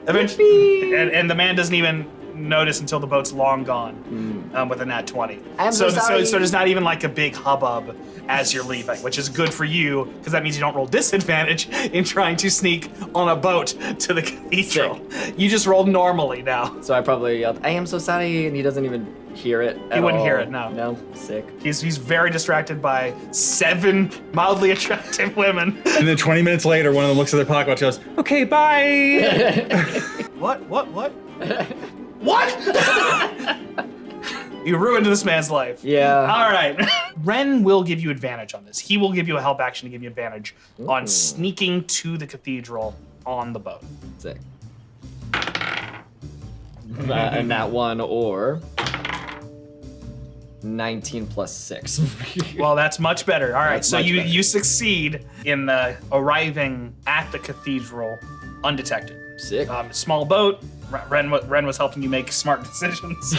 Eventually, and the man doesn't even notice until the boat's long gone with a nat 20. I'm so sorry. So there's not even like a big hubbub as you're leaving, which is good for you because that means you don't roll disadvantage in trying to sneak on a boat to the cathedral. You just roll normally now. So I probably yelled, I am so sorry, and he doesn't even hear it at He wouldn't all. hear it, no. No, sick. He's very distracted by 7 mildly attractive women. And then 20 minutes later, one of them looks at their pocket watch and goes, okay, bye. What? What? You ruined this man's life. Yeah. All right. Ren will give you advantage on this. He will give you a help action to give you advantage on sneaking to the cathedral on the boat. Sick. And that one or 19 plus 6. Well, that's much better. All right. That's So much better. you succeed in arriving at the cathedral undetected. Sick. Small boat. Ren was helping you make smart decisions.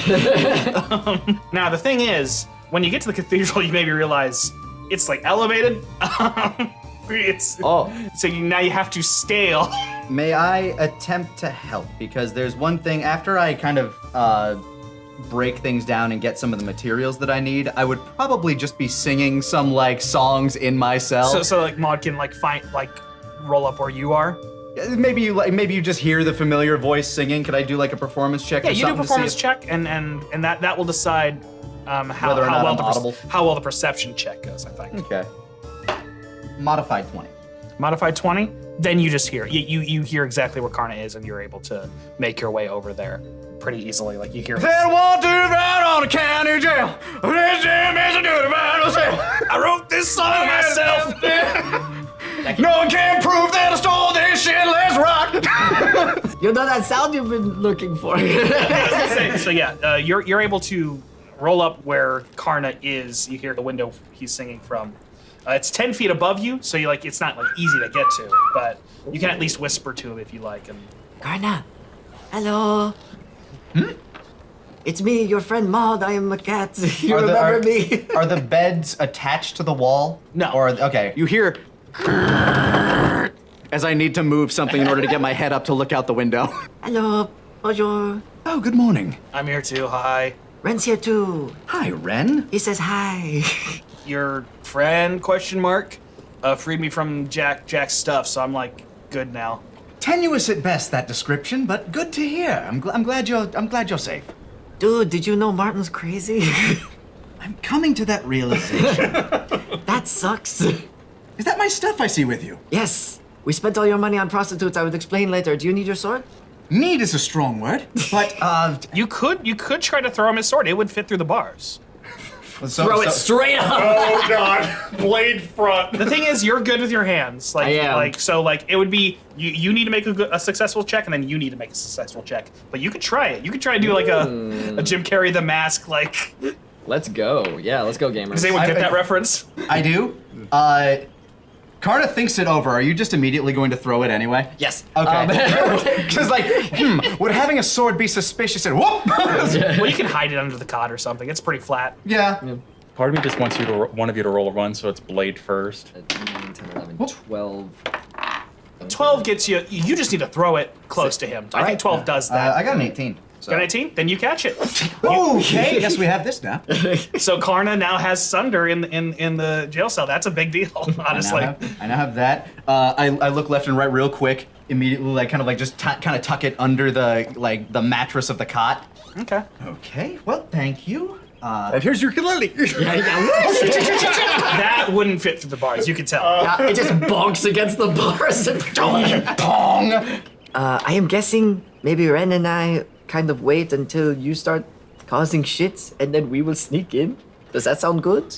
Now, the thing is, when you get to the cathedral, you maybe realize it's like elevated. So now you have to scale. May I attempt to help? Because there's one thing, after I kind of break things down and get some of the materials that I need, I would probably just be singing some like songs in my cell. So like Maud can roll up where you are. Maybe you just hear the familiar voice singing. Could I do like a performance check? Yeah, or you do a something to see performance if- check, and that will decide how Whether or not I'm well audible. how well the perception check goes. I think. Okay. Modified 20. Modified 20. Then you just hear you hear exactly where Karna is, and you're able to make your way over there pretty easily. Like you hear. Said 1, 2, right on the county jail. I wrote this song myself. No one can prove that I stole this shit. Let's rock. You know that sound you've been looking for. So yeah, you're able to roll up where Karna is. You hear the window he's singing from. It's 10 feet above you, so it's not like easy to get to, but you can at least whisper to him if you like. And Karna, hello. It's me, your friend Maud. I am a cat. You remember me? Are the beds attached to the wall? No. Or okay, you hear as I need to move something in order to get my head up to look out the window. Hello, bonjour. Oh, good morning. I'm here too. Hi. Ren's here too. Hi, Ren. He says hi. Your friend? ? Freed me from Jack's stuff, so I'm like good now. Tenuous at best, that description, but good to hear. I'm glad you're safe. Dude, did you know Martin's crazy? I'm coming to that realization. That sucks. Is that my stuff I see with you? Yes. We spent all your money on prostitutes. I would explain later. Do you need your sword? Need is a strong word, but You could try to throw him his sword. It would fit through the bars. Throw it straight up. Oh God, blade front. The thing is, you're good with your hands. I am. It would be you need to make a successful check, and then you need to make a successful check. But you could try it. You could try to do like a Jim Carrey the Mask like. Let's go. Yeah, let's go, gamers. Does anyone get that reference? I do. Karna thinks it over. Are you just immediately going to throw it anyway? Yes. Okay. Because would having a sword be suspicious? And whoop! Well, you can hide it under the cot or something. It's pretty flat. Yeah. Part of me just wants one of you to roll a run, so it's blade first. 10, 11, 12. 12 gets you. You just need to throw it close to him. I think 12 does that. I got an 18. So. Got an 18? Then you catch it. Okay. Guess we have this now. So Karna now has Sunder in the jail cell. That's a big deal, honestly. I now have that. I look left and right real quick. Immediately, just kind of tuck it under the mattress of the cot. Okay. Okay. Well, thank you. And here's your ukulele. That wouldn't fit through the bars. You can tell. It just bonks against the bars and Pong. I am guessing maybe Ren and I kind of wait until you start causing shit, and then we will sneak in. Does that sound good?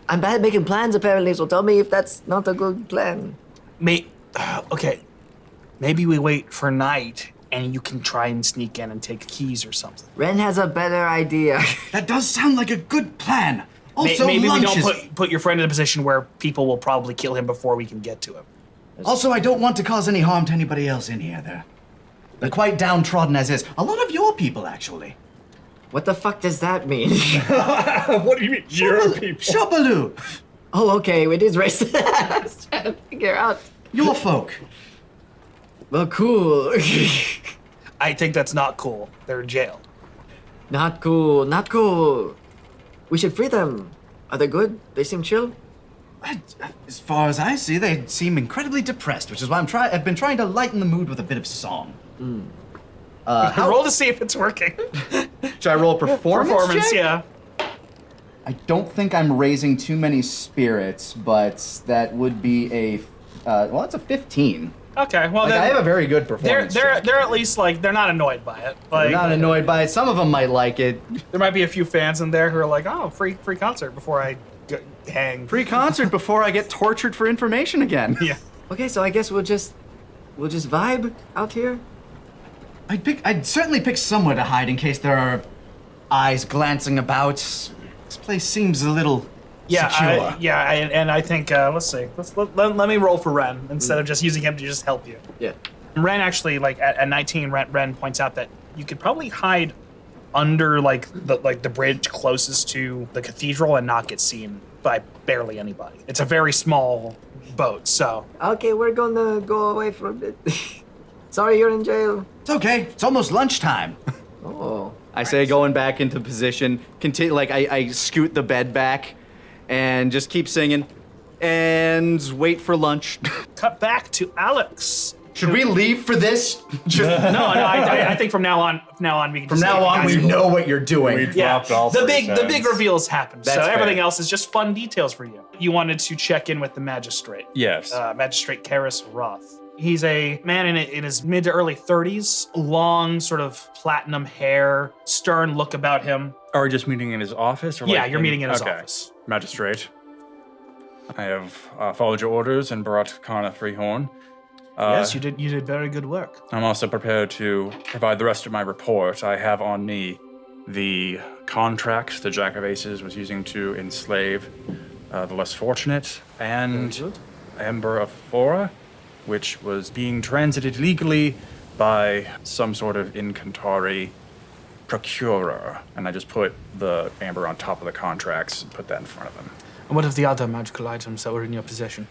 I'm bad at making plans, apparently, so tell me if that's not a good plan. Okay. Maybe we wait for night, and you can try and sneak in and take keys or something. Ren has a better idea. That does sound like a good plan. Also, Maybe we lunches. don't put your friend in a position where people will probably kill him before we can get to him. Also, I don't want to cause any harm to anybody else in here. They're quite downtrodden as is. A lot of your people, actually. What the fuck does that mean? What do you mean, your people? Shopaloo! Oh, okay, it is racist. I was trying to figure out. Your folk. Well, cool. I think that's not cool. They're in jail. Not cool, not cool. We should free them. Are they good? They seem chill. As far as I see, they seem incredibly depressed, which is why I've been trying to lighten the mood with a bit of song. Roll to see if it's working. Should I roll a performance check? Yeah. I don't think I'm raising too many spirits, but that would be a, well, it's a 15. Okay, well Like, then I have a very good performance check. they're at least like they're not annoyed by it. Like, They're not annoyed by it. Some of them might like it. there might be a few fans in there who are like, oh, free concert before I hang. Free concert before I get tortured for information again. Yeah. Okay, so I guess we'll just vibe out here. I'd certainly pick somewhere to hide in case there are eyes glancing about. This place seems a little secure. And I think let's see. Let me roll for Ren instead of just using him to just help you. Yeah. Ren actually, like at 19, Ren points out that you could probably hide under the bridge closest to the cathedral and not get seen by barely anybody. It's a very small boat, so. Okay, we're gonna go away for a bit. Sorry, you're in jail. It's okay. It's almost lunchtime. Oh. I say, going back into position, continue. Like I scoot the bed back, and just keep singing, and wait for lunch. Cut back to Alex. Should we leave for this? No, I think from now on we can. From just now say, on, guys, we know what you're doing. Yeah, Dropped all the three big times. reveals happen. So That's everything fair. else is just fun details for you. You wanted to check in with the magistrate. Yes. Magistrate Karis Roth. He's a man in his mid to early 30s, long sort of platinum hair, stern look about him. Are we just meeting in his office? Or Yeah, like you're meeting in his office. Magistrate. I have followed your orders and brought Karna Freehorn. Yes, you did very good work. I'm also prepared to provide the rest of my report. I have on me the contracts the Jack of Aces was using to enslave the less fortunate, and Amber of Fora, which was being transited legally by some sort of Incantari procurer. And I just put the amber on top of the contracts and put that in front of him. And what of the other magical items that were in your possession?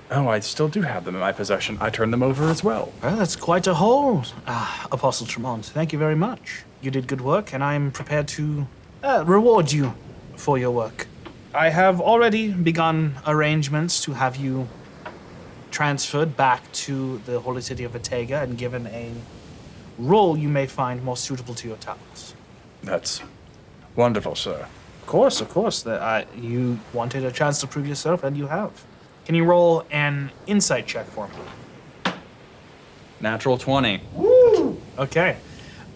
I still do have them in my possession. I turned them over as well. Well, that's quite a haul, Apostle Tremont. Thank you very much. You did good work, and I'm prepared to reward you for your work. I have already begun arrangements to have you transferred back to the holy city of Ortega and given a role you may find more suitable to your talents. That's wonderful, sir. Of course. You wanted a chance to prove yourself, and you have. Can you roll an insight check for me? Natural 20. Okay.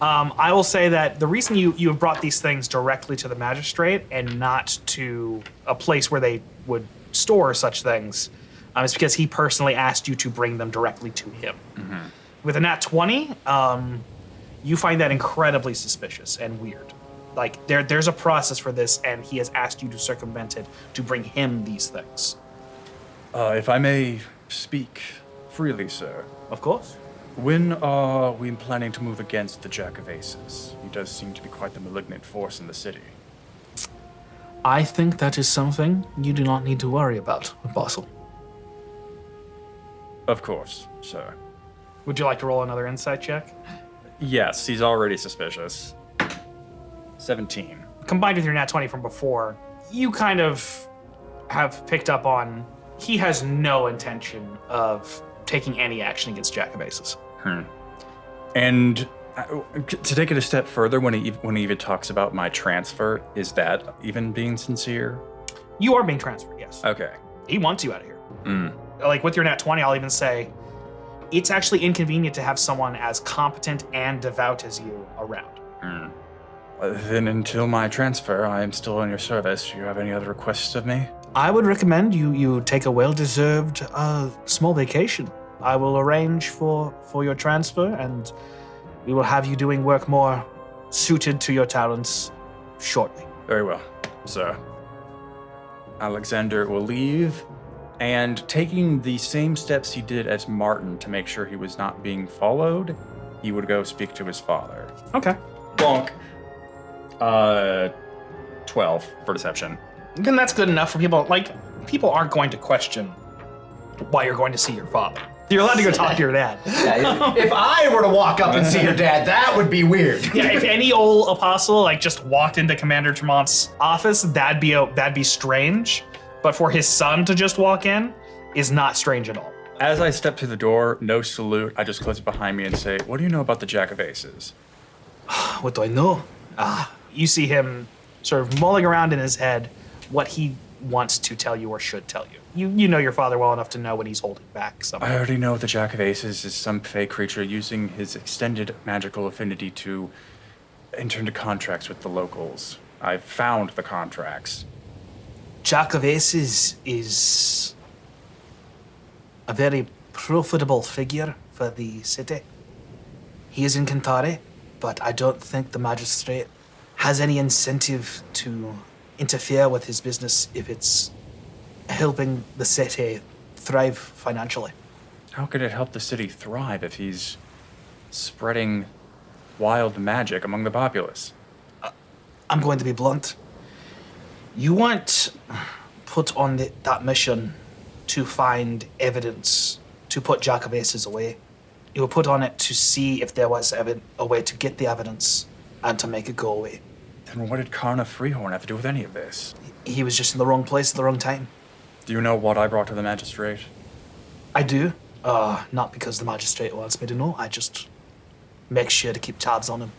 I will say that the reason you have brought these things directly to the magistrate and not to a place where they would store such things is because he personally asked you to bring them directly to him. Mm-hmm. With a nat 20, you find that incredibly suspicious and weird. Like, there's a process for this, and he has asked you to circumvent it to bring him these things. If I may speak freely, sir. Of course. When are we planning to move against the Jack of Aces? He does seem to be quite the malignant force in the city. I think that is something you do not need to worry about, Apostle. Of course, sir. Would you like to roll another insight check? Yes, he's already suspicious. 17. Combined with your nat 20 from before, you kind of have picked up on he has no intention of taking any action against Jack of Aces. And to take it a step further, when he even talks about my transfer, is that even being sincere? You are being transferred, yes. Okay. He wants you out of here. Like with your nat 20, I'll even say it's actually inconvenient to have someone as competent and devout as you around. Then until my transfer, I am still in your service. Do you have any other requests of me? I would recommend you take a well-deserved small vacation. I will arrange for your transfer, and we will have you doing work more suited to your talents shortly. Very well, sir. Alexander will leave, and taking the same steps he did as Martin to make sure he was not being followed, he would go speak to his father. Okay. Bonk. 12 for deception. And that's good enough for people. Like, people aren't going to question why you're going to see your father. You're allowed to go talk to your dad. If I were to walk up and see your dad, that would be weird. Yeah, if any old apostle like just walked into Commander Tremont's office, that'd be strange. But for his son to just walk in is not strange at all. As I step through the door, no salute, I just close it behind me and say, what do you know about the Jack of Aces? What do I know? You see him sort of mulling around in his head what he wants to tell you or should tell you. You know your father well enough to know when he's holding back something. I already know the Jack of Aces is some fey creature using his extended magical affinity to enter into contracts with the locals. I've found the contracts. Jack of Aces is a very profitable figure for the city. He is in Cantare, but I don't think the magistrate has any incentive to interfere with his business if it's helping the city thrive financially. How could it help the city thrive if he's spreading wild magic among the populace? I'm going to be blunt. You weren't put on that mission to find evidence to put Jack of Aces away. You were put on it to see if there was a way to get the evidence and to make it go away. Then what did Karna Freehorn have to do with any of this? He was just in the wrong place at the wrong time. Do you know what I brought to the magistrate? I do. Not because the magistrate wants me to know. I just make sure to keep tabs on him.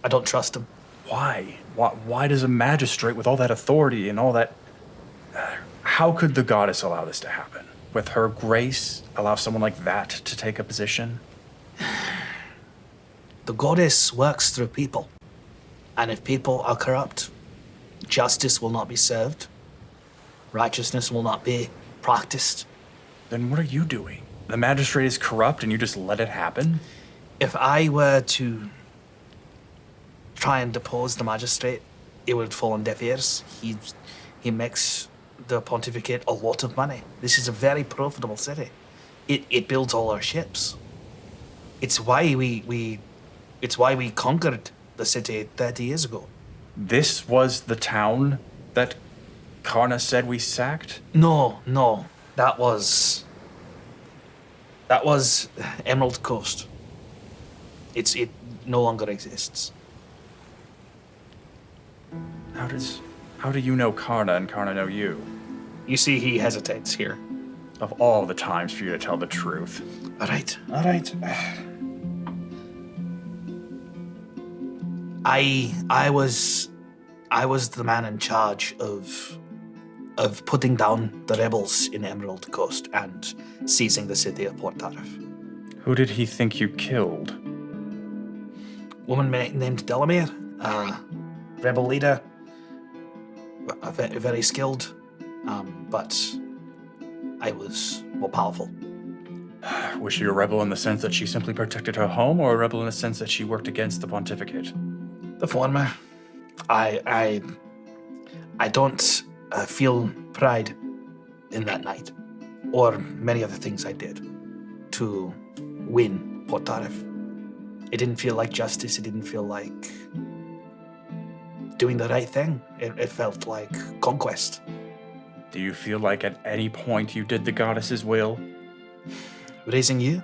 I don't trust him. Why? Why does a magistrate with all that authority and all that... how could the goddess allow this to happen? With her grace, allow someone like that to take a position? The goddess works through people. And if people are corrupt, justice will not be served. Righteousness will not be practiced. Then what are you doing? The magistrate is corrupt and you just let it happen? If I were to try and depose the magistrate, it would fall on deaf ears. He makes the pontificate a lot of money. This is a very profitable city. It builds all our ships. It's why we conquered the city 30 years ago. This was the town that Karna said we sacked? No. That was Emerald Coast. It no longer exists. How do you know Karna and Karna know you? You see he hesitates here. Of all the times for you to tell the truth. All right. I was the man in charge of putting down the rebels in Emerald Coast and seizing the city of Port Tarif. Who did he think you killed? Woman named Delamere, rebel leader, very skilled, but I was more powerful. Was she a rebel in the sense that she simply protected her home, or a rebel in the sense that she worked against the pontificate? The former. I don't feel pride in that night, or many other things I did to win Port Tarif. It didn't feel like justice. It didn't feel like doing the right thing. It felt like conquest. Do you feel like at any point you did the goddess's will? Raising you,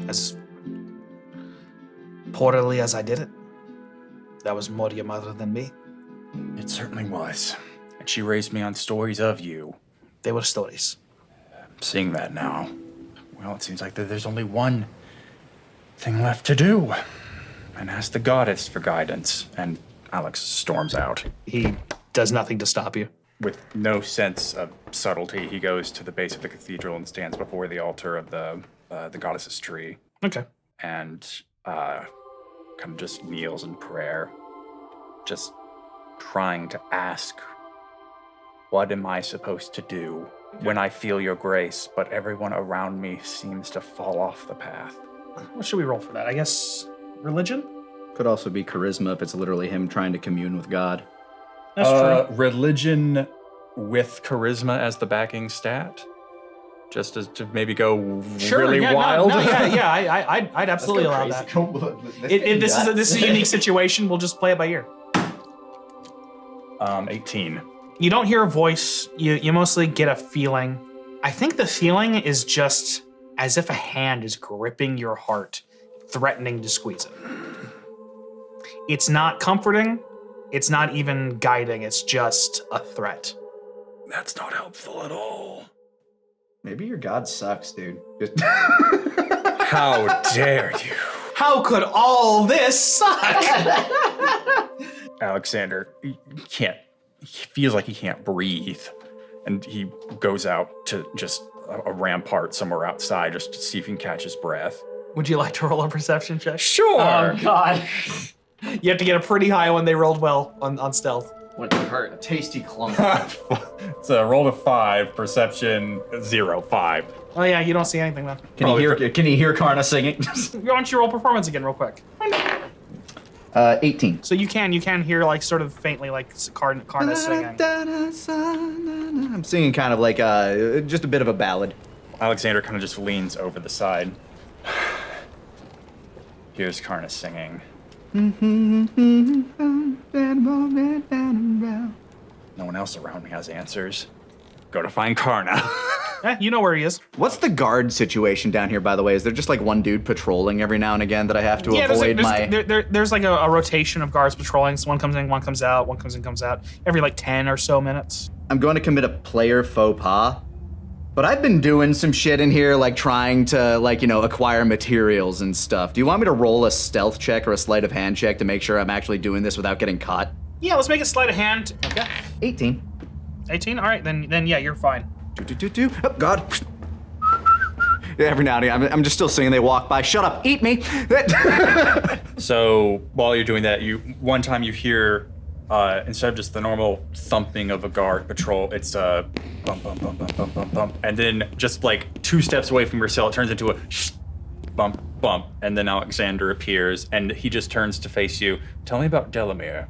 as poorly as I did it, that was more your mother than me. It certainly was. And she raised me on stories of you. They were stories. I'm seeing that now. Well, it seems like there's only one thing left to do. And ask the goddess for guidance. And Alex storms out. He does nothing to stop you. With no sense of subtlety, he goes to the base of the cathedral and stands before the altar of the goddess's tree. Okay. And kind of just kneels in prayer. Just trying to ask, what am I supposed to do when I feel your grace, but everyone around me seems to fall off the path? What should we roll for that? I guess religion? Could also be charisma if it's literally him trying to commune with God. That's true. Religion with charisma as the backing stat? Just to maybe go Sure, really yeah, wild? I'd absolutely allow that. This is a unique situation. We'll just play it by ear. 18. You don't hear a voice. You mostly get a feeling. I think the feeling is just as if a hand is gripping your heart, threatening to squeeze it. It's not comforting. It's not even guiding. It's just a threat. That's not helpful at all. Maybe your god sucks, dude. Just How dare you? How could all this suck? Alexander, he feels like he can't breathe. And he goes out to just a rampart somewhere outside just to see if he can catch his breath. Would you like to roll a perception check? Sure. Oh God. You have to get a pretty high one. They rolled well on stealth. What it hurt? a tasty clunk. It's a roll of 5, perception 0, 5. Oh yeah, you don't see anything then. Can you hear Karna singing? Why don't you roll performance again real quick? 18. So you can hear like sort of faintly like Karna singing. I'm singing kind of like just a bit of a ballad. Alexander kind of just leans over the side. Here's Karna singing. No one else around me has answers. Go to find Karna. You know where he is. What's the guard situation down here, by the way? Is there just like one dude patrolling every now and again that I have to avoid there's like a rotation of guards patrolling. So one comes in, one comes out, one comes in, comes out every like 10 or so minutes. I'm going to commit a player faux pas, but I've been doing some shit in here, like trying to acquire materials and stuff. Do you want me to roll a stealth check or a sleight of hand check to make sure I'm actually doing this without getting caught? Yeah, let's make it sleight of hand. Okay. 18. 18. All right, then yeah, you're fine. Oh, God. Yeah, every now and again, I'm just still singing. They walk by. Shut up. Eat me. So while you're doing that, one time you hear, instead of just the normal thumping of a guard patrol, it's a bump, bump, bump, bump, bump, bump, bump. And then just like 2 steps away from your cell, it turns into a bump, bump. And then Alexander appears and he just turns to face you. Tell me about Delamere.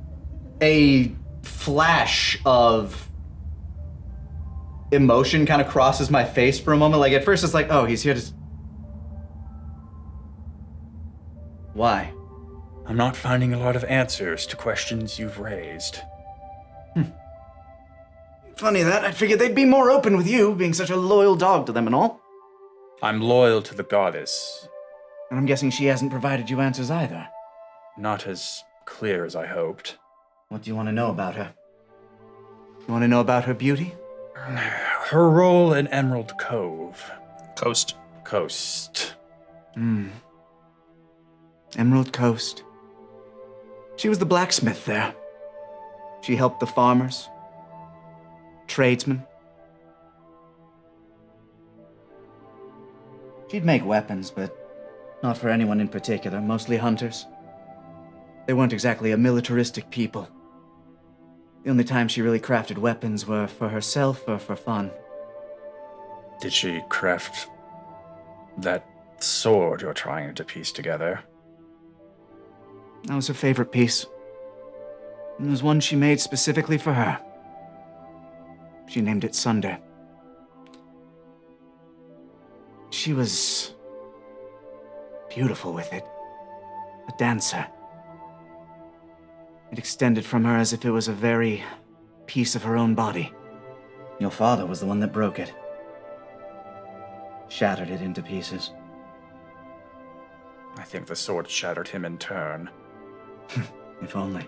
A flash of emotion kind of crosses my face for a moment. Like at first it's like, oh, he's here to... Why? I'm not finding a lot of answers to questions you've raised. Funny that. I figured they'd be more open with you, being such a loyal dog to them and all. I'm loyal to the goddess. And I'm guessing she hasn't provided you answers either. Not as clear as I hoped. What do you want to know about her? You want to know about her beauty? Her role in Emerald Cove. Coast. Emerald Coast. She was the blacksmith there. She helped the farmers, tradesmen. She'd make weapons, but not for anyone in particular, mostly hunters. They weren't exactly a militaristic people. The only time she really crafted weapons were for herself or for fun. Did she craft that sword you're trying to piece together? That was her favorite piece. And it was one she made specifically for her. She named it Sunder. She was beautiful with it. A dancer. It extended from her as if it was a very piece of her own body. Your father was the one that broke it. Shattered it into pieces. I think the sword shattered him in turn. If only.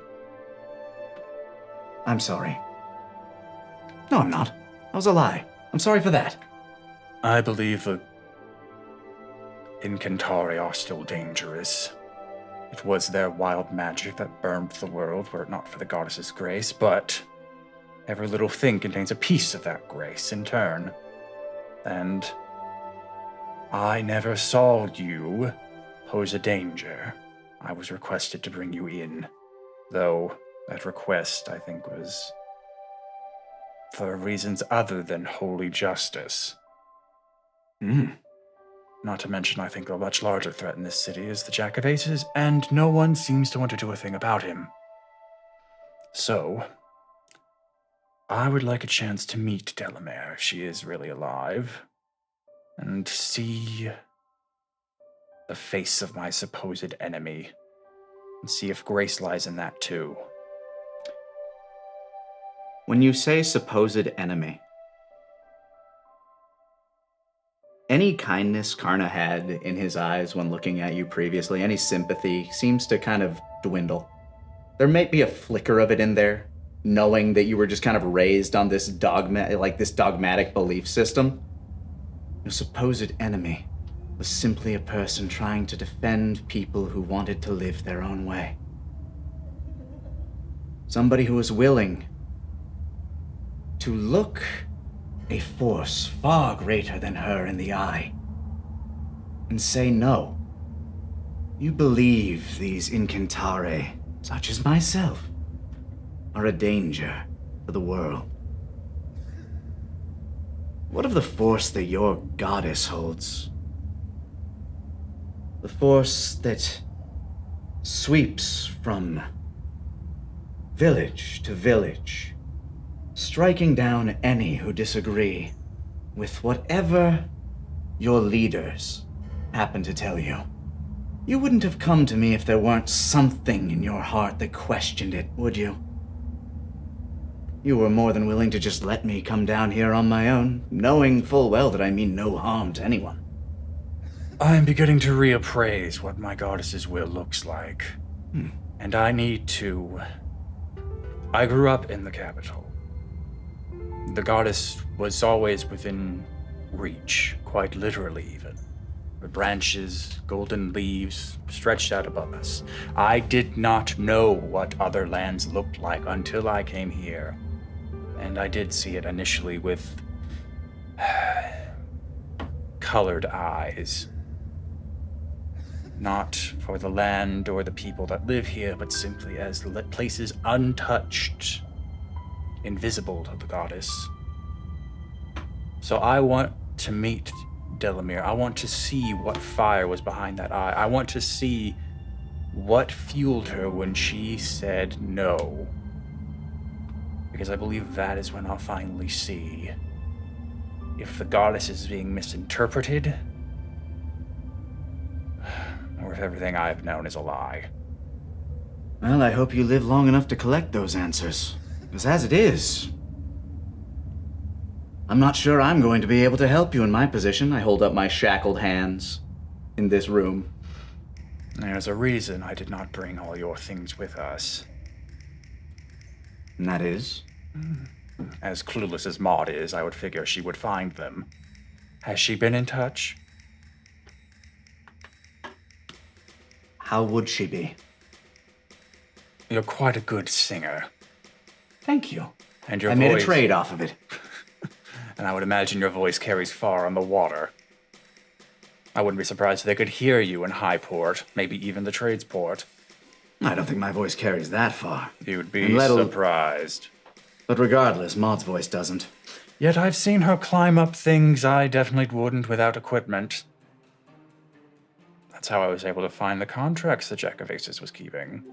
I'm sorry. No, I'm not. That was a lie. I'm sorry for that. I believe the Incantari are still dangerous. It was their wild magic that burned the world were it not for the goddess's grace, but every little thing contains a piece of that grace in turn. And I never saw you pose a danger. I was requested to bring you in, though that request, I think, was for reasons other than holy justice. Not to mention, I think a much larger threat in this city is the Jack of Aces, and no one seems to want to do a thing about him. So, I would like a chance to meet Delamere if she is really alive. and see the face of my supposed enemy, and see if grace lies in that too. When you say supposed enemy, any kindness Karna had in his eyes when looking at you previously, any sympathy, seems to kind of dwindle. There might be a flicker of it in there, knowing that you were just kind of raised on this dogmatic belief system. Your supposed enemy was simply a person trying to defend people who wanted to live their own way. Somebody who was willing to look a force far greater than her in the eye and say no. You believe these incantare, such as myself, are a danger for the world. What of the force that your goddess holds? The force that sweeps from village to village, striking down any who disagree with whatever your leaders happen to tell you. You wouldn't have come to me if there weren't something in your heart that questioned it, would you? You were more than willing to just let me come down here on my own, knowing full well that I mean no harm to anyone. I'm beginning to reappraise what my goddess's will looks like. And I need to... I grew up in the capital. The goddess was always within reach, quite literally even. Her branches, golden leaves, stretched out above us. I did not know what other lands looked like until I came here. And I did see it initially with colored eyes. Not for the land or the people that live here, but simply as places untouched, invisible to the goddess. So I want to meet Delamere. I want to see what fire was behind that eye. I want to see what fueled her when she said no. Because I believe that is when I'll finally see if the goddess is being misinterpreted, or if everything I've known is a lie. Well, I hope you live long enough to collect those answers. Because as it is, I'm not sure I'm going to be able to help you in my position. I hold up my shackled hands in this room. There's a reason I did not bring all your things with us. And that is? As clueless as Maud is, I would figure she would find them. Has she been in touch? How would she be? You're quite a good singer. Thank you. And your I voice... made a trade off of it. And I would imagine your voice carries far on the water. I wouldn't be surprised if they could hear you in Highport, maybe even the Tradesport. I don't think my voice carries that far. You'd be surprised. But regardless, Maud's voice doesn't. Yet I've seen her climb up things I definitely wouldn't without equipment. That's how I was able to find the contracts the Jack of Aces was keeping.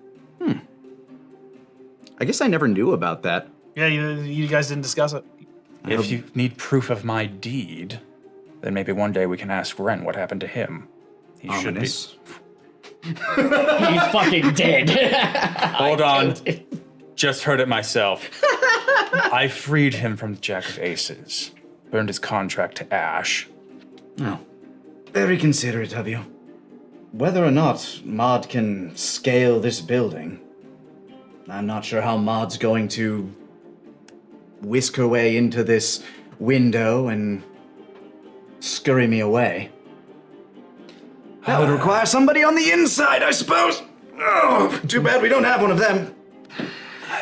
I guess I never knew about that. Yeah, you guys didn't discuss it. If you need proof of my deed, then maybe one day we can ask Ren what happened to him. He Ominous. should He's fucking dead. Hold on. Just heard it myself. I freed him from the Jack of Aces. Burned his contract to ash. Oh, very considerate of you. Whether or not Maud can scale this building, I'm not sure how Maud's going to whisk her way into this window and scurry me away. That would require somebody on the inside, I suppose. Oh, too bad we don't have one of them.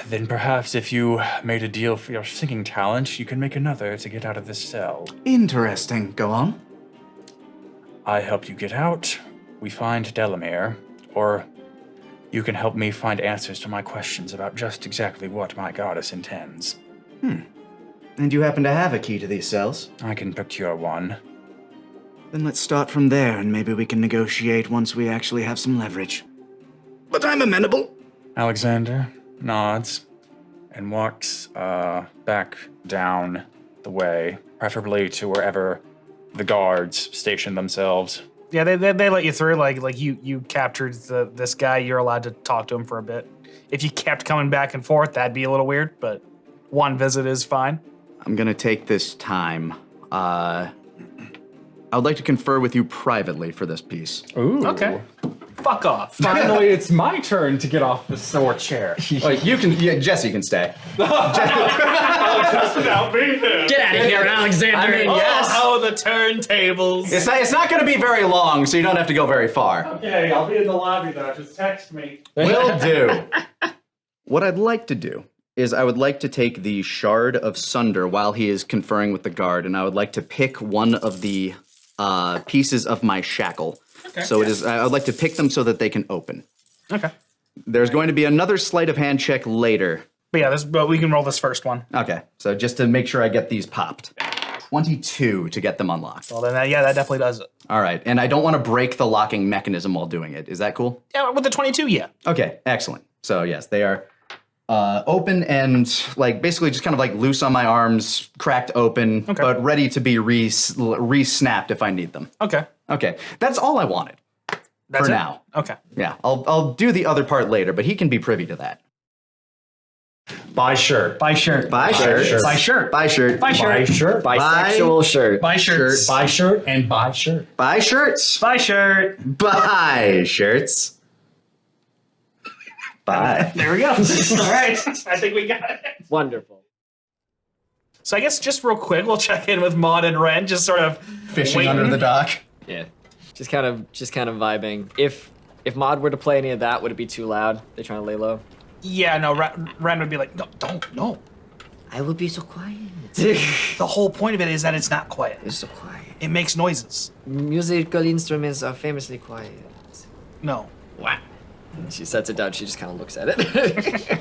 Then perhaps if you made a deal for your singing talent, you can make another to get out of this cell. Interesting. Go on. I help you get out, we find Delamere, or you can help me find answers to my questions about just exactly what my goddess intends. And you happen to have a key to these cells? I can procure one. Then let's start from there, and maybe we can negotiate once we actually have some leverage. But I'm amenable. Alexander nods and walks back down the way, preferably to wherever the guards station themselves. Yeah, they let you through. Like you captured this guy. You're allowed to talk to him for a bit. If you kept coming back and forth, that'd be a little weird. But one visit is fine. I'm gonna take this time. I would like to confer with you privately for this piece. Ooh. Okay. Fuck off. Finally, it's my turn to get off the sore chair. Like you can, yeah, Jesse can stay. Just without me there. Get out of here, Alexander. I mean, yes. How the turntables. It's not going to be very long, so you don't have to go very far. Okay, I'll be in the lobby though. Just text me. Will do. What I'd like to do is I would like to take the Shard of Sunder while he is conferring with the guard, and I would like to pick one of the pieces of my shackle. Okay. So it is. I would like to pick them so that they can open. Okay. There's going to be another sleight of hand check later. But yeah, but we can roll this first one. Okay. So just to make sure I get these popped. 22 to get them unlocked. Well, then that definitely does it. All right. And I don't want to break the locking mechanism while doing it. Is that cool? Yeah, with the 22, yeah. Okay. Excellent. So yes, they are open and like basically just kind of like loose on my arms, cracked open, but ready to be re-snapped if I need them. Okay. Okay. That's all I wanted. That's for it? now. Okay. Yeah. I'll do the other part later, but he can be privy to that. Buy shirt. Buy shirt. Buy shirt. Buy shirt. Buy shirt. Buy shirt. Buy shirt. Bisexual shirt. Buy shirts. Buy shirt and buy shirt. Buy shirts. Buy shirt. Buy shirts. Bye. There we go. All right. I think we got it. Wonderful. So I guess just real quick, we'll check in with Maud and Ren, just sort of Fishing waiting. under the dock. Yeah. Just kind of vibing. If Maud were to play any of that, would it be too loud? They're trying to lay low. Yeah, no, Ren would be like, no, don't, no. I will be so quiet. The whole point of it is that it's not quiet. It's so quiet. It makes noises. Musical instruments are famously quiet. No. Wow. She sets it down. She just kind of looks at it.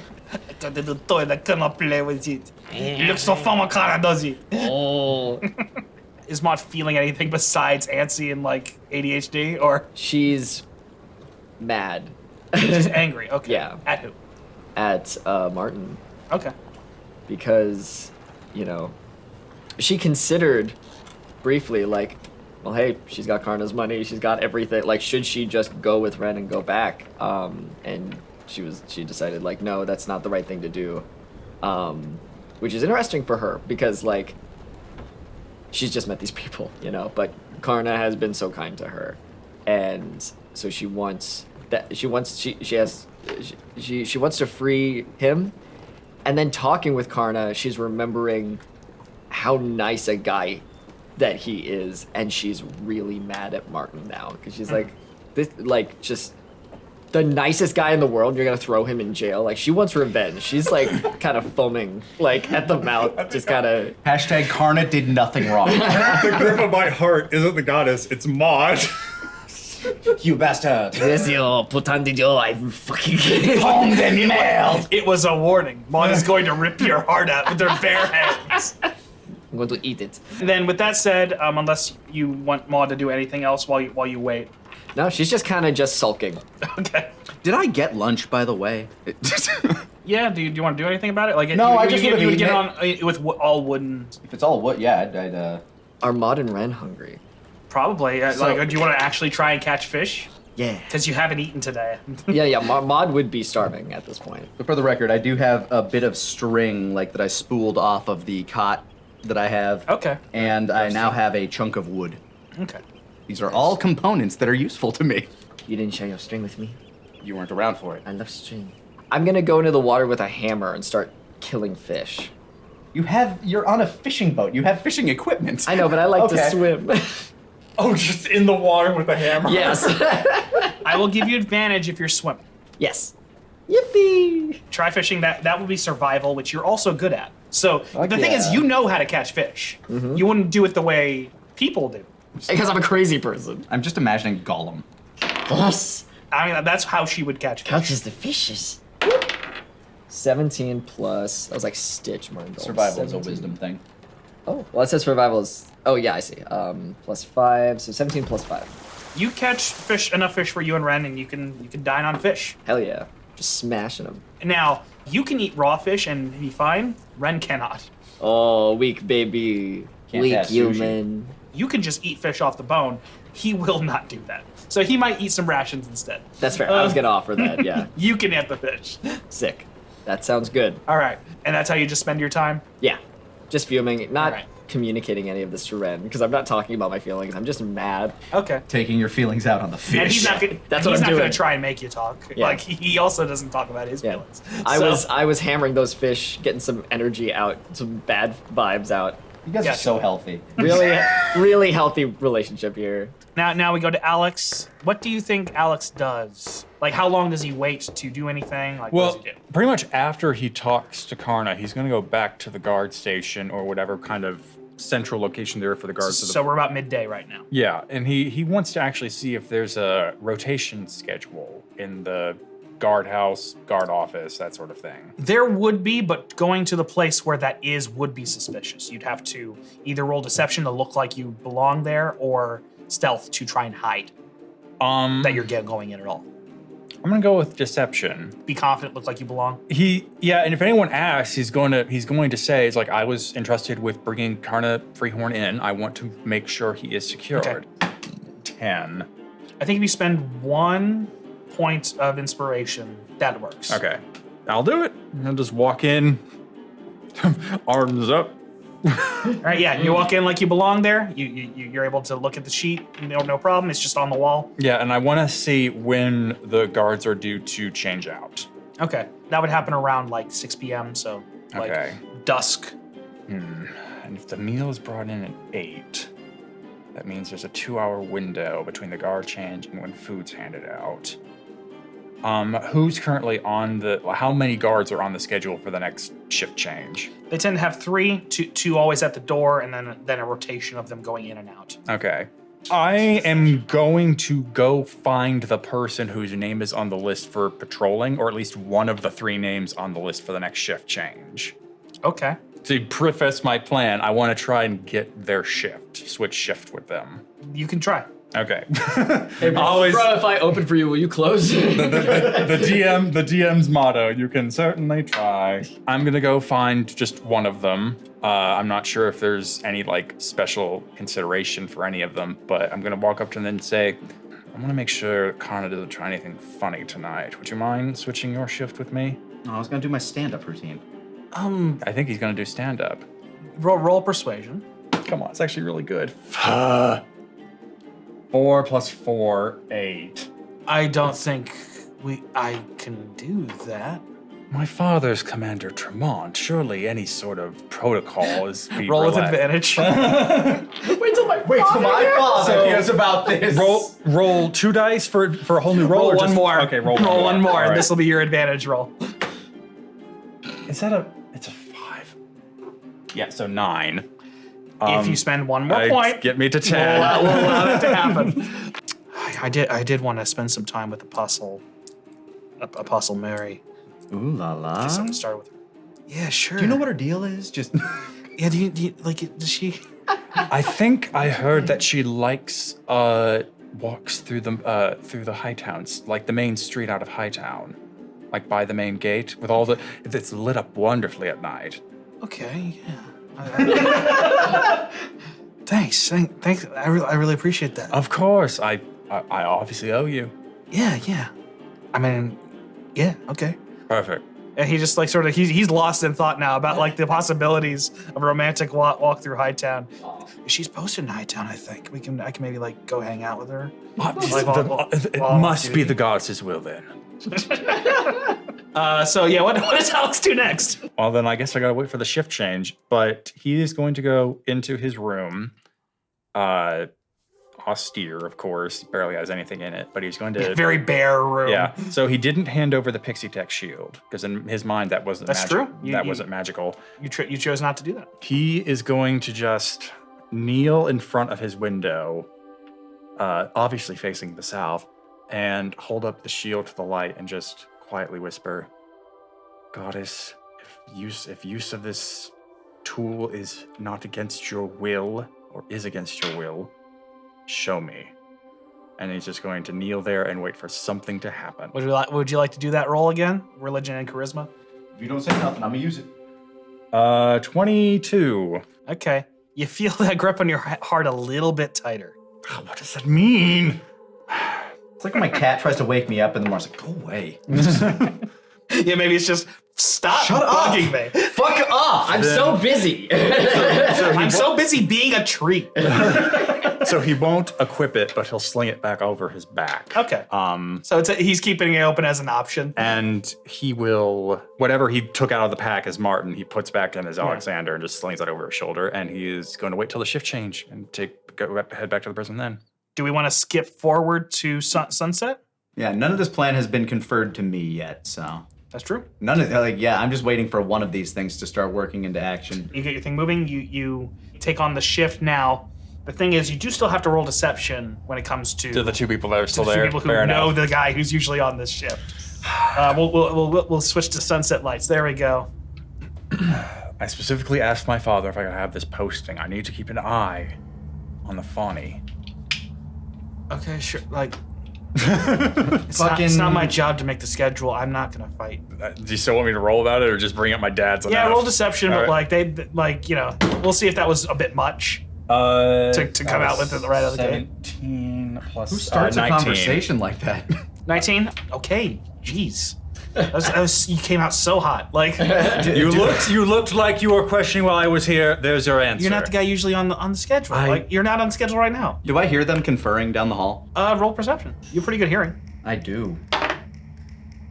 The little toy that cannot play with it. It looks so fun, Karna, does it? Oh. Is Maud feeling anything besides antsy and like ADHD, or She's mad she's angry? Okay. Yeah. At who? at Martin Okay. because, you know, she considered briefly like, well, hey, she's got Karna's money, she's got everything. Like, should she just go with Ren and go back? And she decided like, no, that's not the right thing to do. Which is interesting for her because like, she's just met these people, you know. But Karna has been so kind to her, and so she wants to free him. And then talking with Karna, she's remembering how nice a guy that he is, and she's really mad at Martin now because she's like, this like just the nicest guy in the world. You're gonna throw him in jail. Like, she wants revenge. She's like kind of foaming like at the mouth, just kind of. Hashtag Karna did nothing wrong. The grip of my heart isn't the goddess, it's Maud. You bastard. Yes, you putandi Joe, I fucking Home then nailed. It was a warning. Maud is going to rip your heart out with her bare hands. I'm going to eat it. And then, with that said, unless you want Maud to do anything else while you wait. No, she's just kind of just sulking. Okay. Did I get lunch, by the way? Yeah. Do you want to do anything about it? Like, No, I just you would've would get eaten on with all wooden. If it's all wood, yeah, I'd Are Maud and Ren hungry? Probably. Like, do you want to actually try and catch fish? Yeah. Because you haven't eaten today. Yeah. Maud would be starving at this point. But for the record, I do have a bit of string, like, that I spooled off of the cot that I have. Okay. And I now have a chunk of wood. Okay. These are all components that are useful to me. You didn't share your string with me? You weren't around for it. I love string. I'm gonna go into the water with a hammer and start killing fish. You're on a fishing boat. You have fishing equipment. I know, but I like to Okay. swim. Oh, just in the water with a hammer? Yes. I will give you advantage if you're swimming. Yes. Yippee! Try fishing. That will be survival, which you're also good at. So the thing is, yeah. you know how to catch fish. You wouldn't do it the way people do. Because I'm a crazy person. I'm just imagining Gollum. Boss I mean, that's how she would catch fish. catches the fishes. 17 plus. That was like Stitch, Martin. Survival is a wisdom thing. Oh, well, it says survival is. Oh, yeah, I see. Plus 5. So 17 plus 5. You catch enough fish for you and Ren, and you can dine on fish. Hell yeah. Just smashing them. Now you can eat raw fish and be fine. Ren cannot. Oh, weak baby. Can't Weak have sushi. human. you can just eat fish off the bone. He will not do that. So he might eat some rations instead. That's fair. I was gonna offer that. Yeah. You can have the fish. Sick. That sounds good. All right. And that's how you just spend your time? Yeah. Just fuming, not Alright. communicating any of this to Ren, because I'm not talking about my feelings. I'm just mad. Okay. Taking your feelings out on the fish. And he's not gonna, That's what he's I'm not going doing. to try and make you talk. Yeah. Like, he also doesn't talk about his Yeah. feelings. I was hammering those fish, getting some energy out, some bad vibes out. You guys are so healthy. Really, really healthy relationship here. Now we go to Alex. What do you think Alex does? Like, how long does he wait to do anything? Like, what Well, does he do? pretty much after he talks to Karna, he's going to go back to the guard station or whatever kind of central location there for the guards. of the So we're about midday right now. Yeah, and he wants to actually see if there's a rotation schedule in the guardhouse, guard office, that sort of thing. There would be, but going to the place where that is would be suspicious. You'd have to either roll deception to look like you belong there, or stealth to try and hide that you're going in at all. I'm gonna go with deception. Be confident, look like you belong. And if anyone asks, he's going to say, it's like, I was entrusted with bringing Karna Freehorn in. I want to make sure he is secured. Okay. 10. I think if you spend 1 point of inspiration, that works. Okay, I'll do it. I'll just walk in, arms up. All right, yeah, you walk in like you belong there. You're able to look at the sheet. No problem. It's just on the wall. Yeah, and I want to see when the guards are due to change out. Okay, that would happen around like 6 p.m. So like Okay. dusk. And if the meal is brought in at 8, that means there's a 2-hour window between the guard change and when food's handed out. Who's currently on how many guards are on the schedule for the next shift change? They tend to have 3, two always at the door, and then a rotation of them going in and out. Okay. I am going to go find the person whose name is on the list for patrolling, or at least one of the 3 names on the list for the next shift change. Okay. To preface my plan, I want to try and get their switch shift with them. You can try. Okay. Always. Bro, if I open for you, will you close? the DM's motto, you can certainly try. I'm gonna go find just one of them. I'm not sure if there's any like special consideration for any of them, but I'm gonna walk up to them and say, I wanna make sure Karna doesn't try anything funny tonight. Would you mind switching your shift with me? No, I was gonna do my stand-up routine. I think he's gonna do stand-up. Roll persuasion. Come on, it's actually really good. 4 + 4, 8. I don't think I can do that. My father's Commander Tremont. Surely any sort of protocol is be Roll with relaxed. advantage. Wait till my father hears about this. Roll 2 dice for a whole new roll. Roll or one just, more. Okay, roll one more, All and right. this will be your advantage roll. Is that it's a 5. Yeah, so 9. If you spend 1 more point, Get me to 10. we'll allow that to happen. I did want to spend some time with Apostle Mary. Ooh la la. Just something to start with. Yeah, sure. Do you know what her deal is? Just Yeah, do you like it? Does she? I think I heard that she likes walks through the Hightowns, like the main street out of Hightown, like by the main gate with all it's lit up wonderfully at night. Okay, yeah. Thanks. I really appreciate that. Of course, I obviously owe you. Yeah. I mean, yeah, okay. Perfect. And he just like sort of he's lost in thought now about like the possibilities of a romantic walk through Hightown. She's posted in Hightown, I think. I can maybe like go hang out with her. It must be the goddess's will then. So yeah, what does Alex do next? Well, then I guess I gotta wait for the shift change. But he is going to go into his room. Austere, of course. He barely has anything in it, but he's going to... Very bare room. Yeah, so he didn't hand over the Pixie Tech shield, because in his mind that wasn't That's true. wasn't magical. You chose not to do that. He is going to just kneel in front of his window, obviously facing the south, and hold up the shield to the light and just quietly whisper, Goddess, if use of this tool is not against your will, or is against your will, show me. And he's just going to kneel there and wait for something to happen. Would you like to do that roll again? Religion and charisma? if you don't say nothing, I'm gonna use it. 22. Okay. You feel that grip on your heart a little bit tighter. What does that mean? It's like when my cat tries to wake me up in the morning. It's like, go away. Yeah, maybe it's just stop Shut up. bugging me. Fuck off. I'm so busy. I'm so busy being a treat. So he won't equip it, but he'll sling it back over his back. Okay. So he's keeping it open as an option. And he will, whatever he took out of the pack as Martin, he puts back in as Alexander and just slings that over his shoulder. And he is going to wait till the shift change and head back to the prison then. Do we want to skip forward to sunset? Yeah, none of this plan has been conferred to me yet, so. That's true. None of I'm just waiting for one of these things to start working into action. You get your thing moving. You take on the shift now. The thing is, you do still have to roll deception when it comes to the two people that are still the two there. people who Fair know enough. the guy who's usually on this shift. We'll switch to sunset lights. There we go. I specifically asked my father if I could have this posting. I need to keep an eye on the Fawny. Okay, sure. Like, it's not my job to make the schedule. I'm not gonna fight. Do you still want me to roll about it, or just bring up my dad's? Yeah, enough? roll deception, All but right. we'll see if that was a bit much. To come out with it right out of the gate. 17 plus Who starts 19. a conversation like that? 19. Okay, jeez. You came out so hot. Like You looked like you were questioning while I was here. There's your answer. you're not the guy usually on the schedule. Like you're not on schedule right now. Do I hear them conferring down the hall? Roll perception. You have pretty good hearing. I do.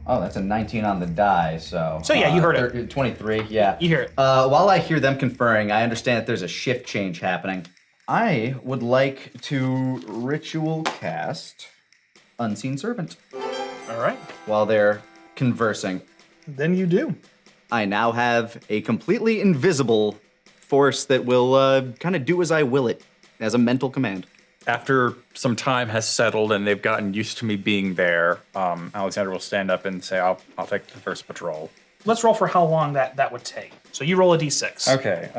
Oh, that's a 19 on the die, so. So yeah, you heard it. 23, yeah. You hear it. While I hear them conferring, I understand that there's a shift change happening. I would like to ritual cast Unseen Servant All right. while they're conversing. Then you do. I now have a completely invisible force that will kind of do as I will it as a mental command. After some time has settled and they've gotten used to me being there, Alexander will stand up and say, I'll take the first patrol. Let's roll for how long that would take. So you roll a d6. Okay,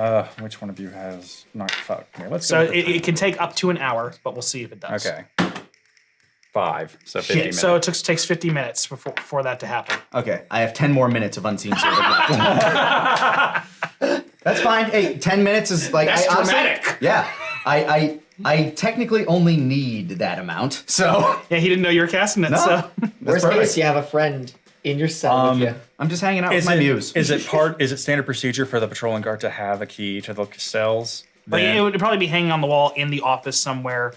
which one of you has not fucked me? Let's So go. it can take up to an hour, but we'll see if it does. Okay. 5, so 50 minutes. So it takes 50 minutes for that to happen. Okay, I have 10 more minutes of Unseen Servant left. That's fine. Hey, 10 minutes is like... That's honestly, dramatic. Yeah, I technically only need that amount, so... Yeah, he didn't know you were casting it, No. so... Worst case, you have a friend in your cell with you. I'm just hanging out with my muse. Is it standard procedure for the patrolling guard to have a key to the cells? Like, Then- it would probably be hanging on the wall in the office somewhere.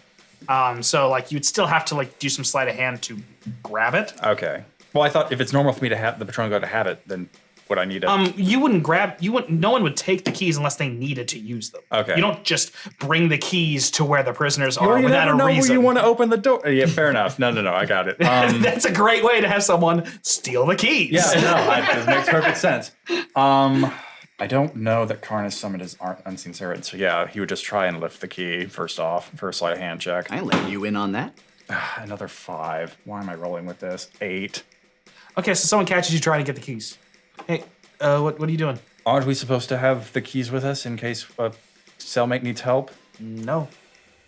So like you'd still have to like do some sleight of hand to grab it. Okay. Well, I thought if it's normal for me to have the patrolling guard to have it, then would I need it? No one would take the keys unless they needed to use them. Okay. You don't just bring the keys to where the prisoners are Well, you without never a know reason. where you want to open the door. Yeah, fair enough. No, I got it. That's a great way to have someone steal the keys. Yeah, no, it makes perfect sense. I don't know that Karna summoned his unseen servant, so yeah, he would just try and lift the key first off for a sleight of hand check. I let you in on that. Another 5. Why am I rolling with this? 8. Okay, so someone catches you trying to get the keys. Hey, what are you doing? Aren't we supposed to have the keys with us in case a cellmate needs help? No.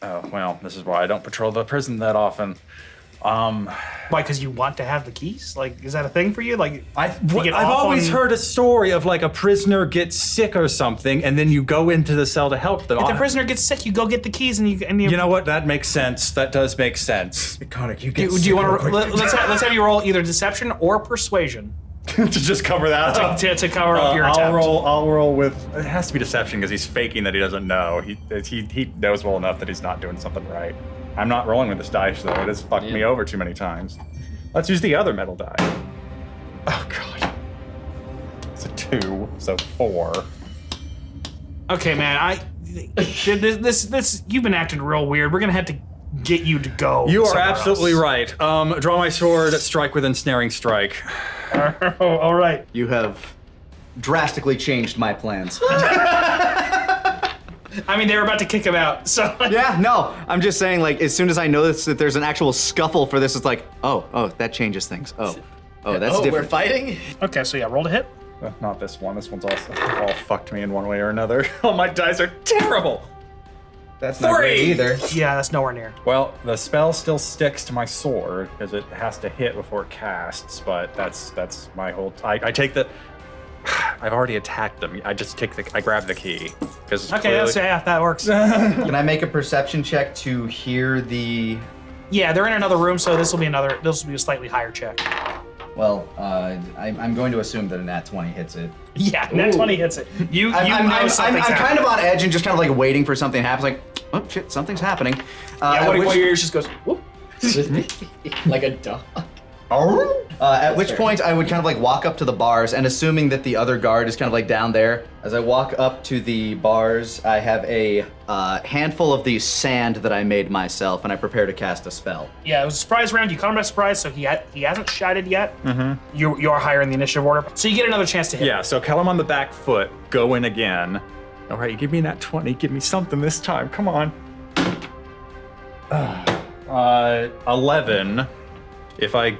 Oh, well, this is why I don't patrol the prison that often. Why? Because you want to have the keys? Like, is that a thing for you? Like, I've you get off always on- heard a story of like a prisoner gets sick or something, and then you go into the cell to help them. if the prisoner gets sick, you go get the keys and you. You know what? That makes sense. That does make sense. Connor, you Do you want to? Let's have you roll either deception or persuasion To just cover that up. to cover up your attempt. I'll roll with. It has to be deception because he's faking that he doesn't know. He knows well enough that he's not doing something right. I'm not rolling with this dice though. It has fucked me over too many times. Let's use the other metal die. Oh god. It's a 2, so 4. Okay, man. This you've been acting real weird. We're gonna have to get you to go. You are somewhere absolutely else. right. Draw my sword, strike with ensnaring strike. All right. You have drastically changed my plans. I mean, they were about to kick him out, so. Yeah, no, I'm just saying, like, as soon as I notice that there's an actual scuffle for this, it's like, oh, that changes things. Oh, that's We're different. fighting? Okay, so yeah, roll to hit. Not this one. This one's also all fucked me in one way or another. All my dice are terrible. That's not great either. Yeah, that's nowhere near. Well, the spell still sticks to my sword because it has to hit before it casts. But that's my whole. I take the. I've already attacked them. I just I grab the key. Okay, that works. Can I make a perception check to hear the... Yeah, they're in another room, so this will be a slightly higher check. Well, I'm going to assume that a nat 20 hits it. Yeah, nat 20 hits it. I'm kind of on edge and just kind of like waiting for something to happen. Like, oh shit, something's happening. One of your ears just goes, whoop. Like a dog. At which point I would kind of like walk up to the bars, and assuming that the other guard is kind of like down there, as I walk up to the bars, I have a handful of the sand that I made myself, and I prepare to cast a spell. Yeah, it was a surprise round. You caught him by surprise, so he hasn't shouted yet. Mm-hmm. You are higher in the initiative order, so you get another chance to hit. Yeah, so kill him on the back foot, go in again. All right, give me that 20, give me something this time, come on. 11. If I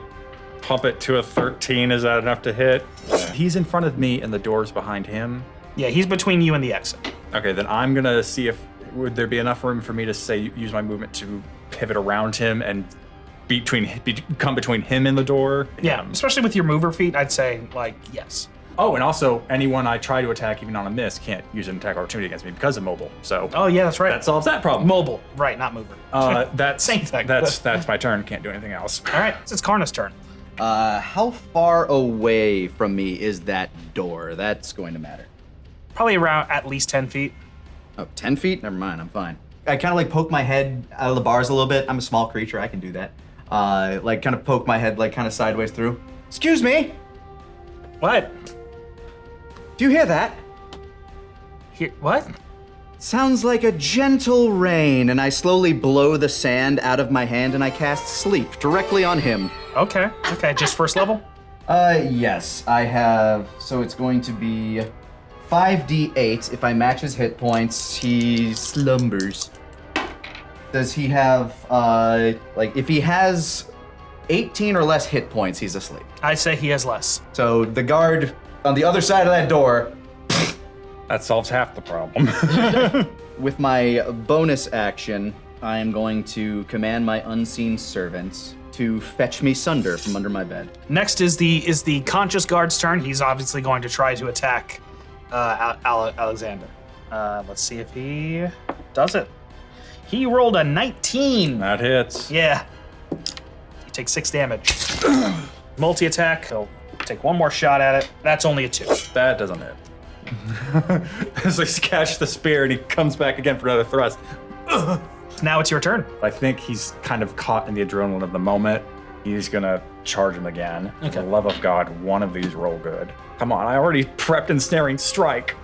pump it to a 13, is that enough to hit? He's in front of me and the door's behind him. Yeah, he's between you and the exit. Okay, then I'm gonna see if would there be enough room for me to use my movement to pivot around him and come between him and the door. Yeah, especially with your mover feet, I'd say like yes. Oh, and also anyone I try to attack, even on a miss, can't use an attack opportunity against me because I'm mobile. So. Oh yeah, that's right. That solves that problem. Mobile, right? Not mover. That's same thing. That's my turn. Can't do anything else. All right, it's Karna's turn. How far away from me is that door? That's going to matter. Probably around at least 10 feet. Oh, 10 feet? Never mind, I'm fine. I kind of like poke my head out of the bars a little bit. I'm a small creature, I can do that. Like kind of poke my head like kind of sideways through. Excuse me? What? Do you hear that? What? Sounds like a gentle rain, and I slowly blow the sand out of my hand and I cast sleep directly on him. Okay, just first level? Yes, I have, so it's going to be 5d8. If I match his hit points, he slumbers. Does he have, if he has 18 or less hit points, he's asleep. I'd say he has less. So the guard on the other side of that door. That solves half the problem. With my bonus action, I am going to command my unseen servants to fetch me sunder from under my bed. Next is the conscious guard's turn. He's obviously going to try to attack Alexander. Let's see if he does it. He rolled a 19. That hits. Yeah. He takes 6 damage. Multi-attack. He'll take one more shot at it. That's only a 2. That doesn't hit. As I catch the spear and he comes back again for another thrust. Now it's your turn. I think he's kind of caught in the adrenaline of the moment. He's gonna charge him again. For the love of God, one of these roll good. Come on, I already prepped ensnaring strike.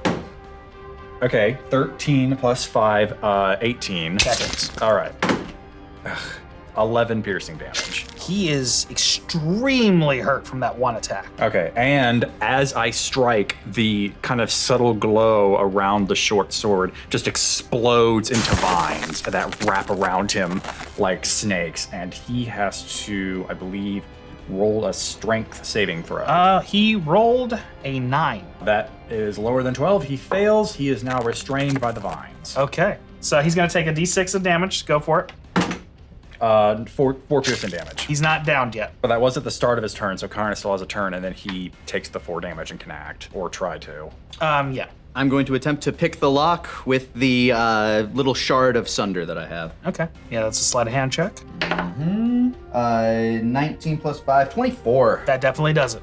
Okay, 13 plus 5, 18. That hits. All right. 11 piercing damage. He is extremely hurt from that one attack. Okay, and as I strike, the kind of subtle glow around the short sword just explodes into vines that wrap around him like snakes, and he has to, I believe, roll a strength saving throw. He rolled a 9. That is lower than 12. He fails. He is now restrained by the vines. Okay, so he's gonna take a d6 of damage. Go for it. 4 piercing damage. He's not downed yet. But that was at the start of his turn, so Karna still has a turn, and then he takes the 4 damage and can act, or try to. Yeah. I'm going to attempt to pick the lock with the little shard of sunder that I have. Okay. Yeah, that's a sleight of hand check. 19 plus 5, 24. That definitely does it.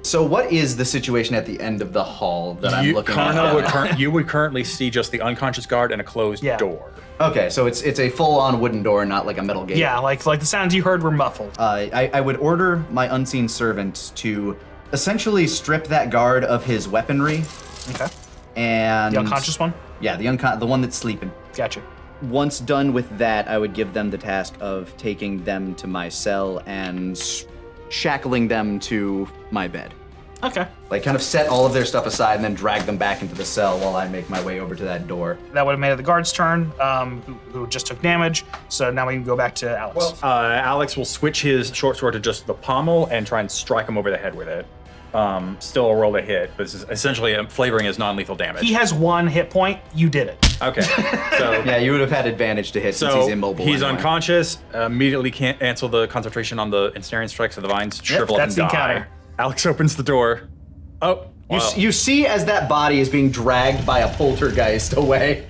So what is the situation at the end of the hall that I'm looking at? You would currently see just the unconscious guard and a closed door. Okay, so it's a full-on wooden door, not like a metal gate. Yeah, like the sounds you heard were muffled. I would order my unseen servant to essentially strip that guard of his weaponry. Okay. And the unconscious one? Yeah, the one that's sleeping. Gotcha. Once done with that, I would give them the task of taking them to my cell and shackling them to my bed. Okay. Like kind of set all of their stuff aside and then drag them back into the cell while I make my way over to that door. That would have made it the guard's turn, who just took damage. So now we can go back to Alex. Alex will switch his short sword to just the pommel and try and strike him over the head with it. still a roll to hit. This is essentially flavoring as non-lethal damage. He has 1 hit point. You did it. Okay, so Yeah, you would have had advantage to hit since he's immobile. He's anyway. unconscious. Immediately can't cancel the concentration on the ensnaring strike, so the vines shrivel up and that's the die. encounter. Alex opens the door. Oh, wow. You see as that body is being dragged by a poltergeist away.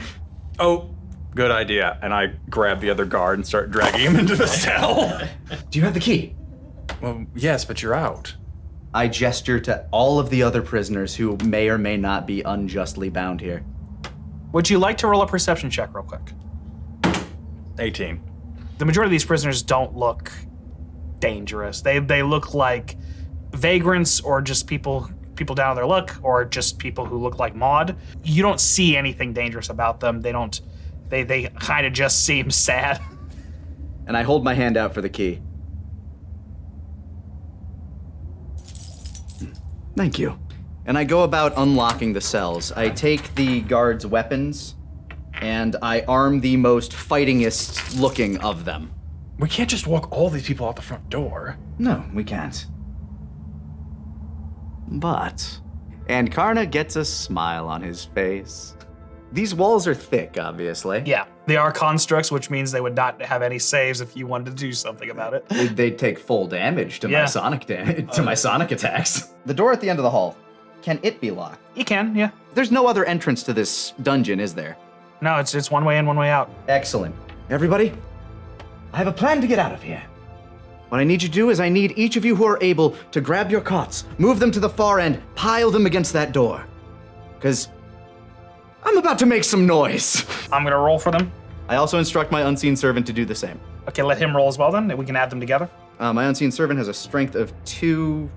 Oh, good idea. And I grab the other guard and start dragging him into the cell. Do you have the key? Well, yes, but you're out. I gesture to all of the other prisoners who may or may not be unjustly bound here. Would you like to roll a perception check real quick? 18. The majority of these prisoners don't look dangerous. They look like vagrants or just people down on their luck or just people who look like Maud. You don't see anything dangerous about them. They kind of just seem sad. And I hold my hand out for the key. Thank you. And I go about unlocking the cells. I take the guards' weapons, and I arm the most fightingest looking of them. We can't just walk all these people out the front door. No, we can't. But... And Karna gets a smile on his face. These walls are thick, obviously. Yeah, they are constructs, which means they would not have any saves if you wanted to do something about it. They'd take full damage to Yeah. my sonic attacks. The door at the end of the hall, can it be locked? You can, yeah. There's no other entrance to this dungeon, is there? No, it's one way in, one way out. Excellent. Everybody, I have a plan to get out of here. What I need you to do is I need each of you who are able to grab your cots, move them to the far end, pile them against that door. Because I'm about to make some noise. I'm gonna roll for them. I also instruct my unseen servant to do the same. Okay, let him roll as well then, and we can add them together. My unseen servant has a strength of 2,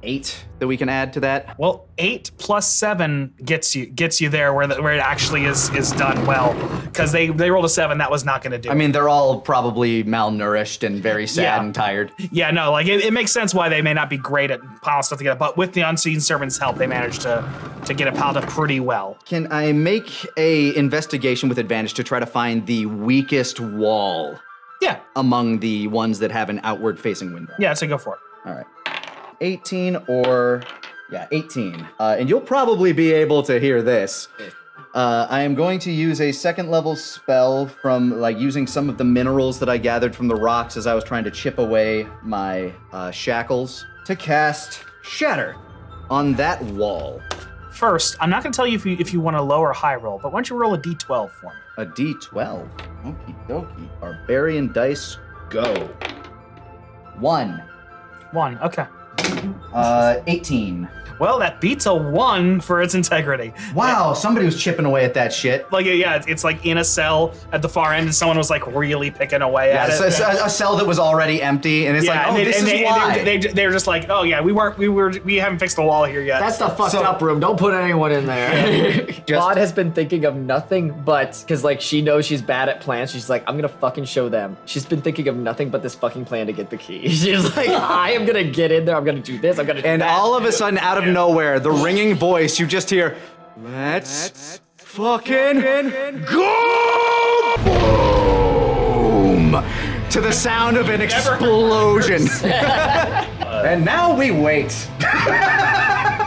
8 that we can add to that. Well, 8 plus 7 gets you there where it actually is done well. Because they rolled a 7, that was not gonna do it. I mean, they're all probably malnourished and very sad Yeah. and tired. Yeah, no, like it makes sense why they may not be great at piling stuff together, but with the unseen servant's help, they managed to get it piled up pretty well. Can I make a investigation with advantage to try to find the weakest wall Yeah, among the ones that have an outward facing window? yeah, so go for it. All right. 18 or... Yeah, 18. And you'll probably be able to hear this. I am going to use a 2nd level spell from, like, using some of the minerals that I gathered from the rocks as I was trying to chip away my shackles to cast Shatter on that wall. First, I'm not gonna tell you if you want a low or high roll, but why don't you roll a d12 for me? A D12. Okie dokie. Barbarian dice, go. 1. 1, okay. 18. Well, that beats a 1 for its integrity. Wow, somebody was chipping away at that shit. Like, yeah, it's like in a cell at the far end, and someone was like really picking away at it. It's a cell that was already empty, and it's like, oh, this is why. They're just like, oh yeah, we haven't fixed the wall here yet. That's the fucked up room. Don't put anyone in there. Just- Maud has been thinking of nothing but, because like she knows she's bad at plans. She's like, I'm gonna fucking show them. She's been thinking of nothing but this fucking plan to get the key. She's like, I am gonna get in there. I'm gonna do this. I'm gonna do And that. all of a sudden, out of nowhere, the ringing voice, you just hear, let's fucking go! Boom! To the sound of an explosion. And now we wait.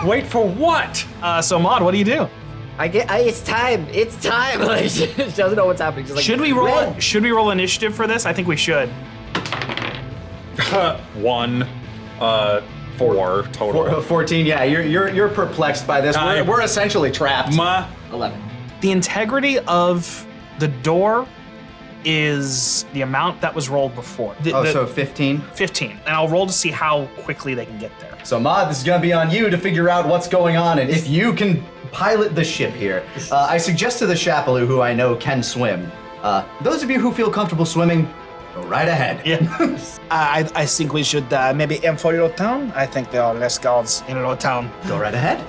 Wait for what? So Maud, what do you do? it's time. It's time. Like she doesn't know what's happening. She's like, Should we roll? "Red." Should we roll initiative for this? I think we should. 1, 4 total. 14, yeah, you're perplexed by this. We're essentially trapped. 11. The integrity of the door is the amount that was rolled before. So 15? 15, and I'll roll to see how quickly they can get there. So Maud, this is gonna be on you to figure out what's going on and if you can pilot the ship here. I suggest to the Chapelau, who I know can swim, those of you who feel comfortable swimming, go right ahead. Yeah. I think we should maybe aim for Low Town. I think there are less guards in Low Town. Go right ahead.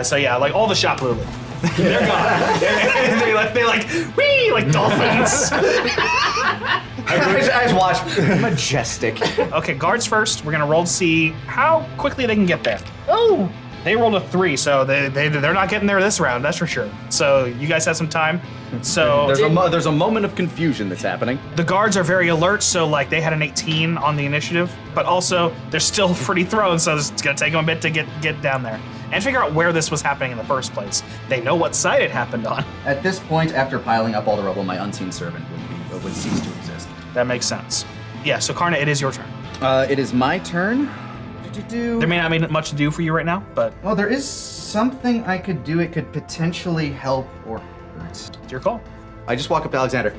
So yeah, like all the Chapelau, they're gone. they like wee like dolphins. I just watch. Majestic. Okay, guards first. We're gonna roll to see how quickly they can get there. Oh, They rolled a 3, so they're not getting there this round, that's for sure. So you guys have some time. So There's a moment of confusion that's happening. the guards are very alert, so like they had an 18 on the initiative, but also they're still pretty thrown, so it's gonna take them a bit to get down there and figure out where this was happening in the first place. They know what side it happened on. At this point, after piling up all the rubble, my unseen servant would cease to exist. That makes sense. Yeah, so Karna, it is your turn. It is my turn. There may not be much to do for you right now, but Well, there is something I could do. It could potentially help or hurt. it's your call. I just walk up to Alexander.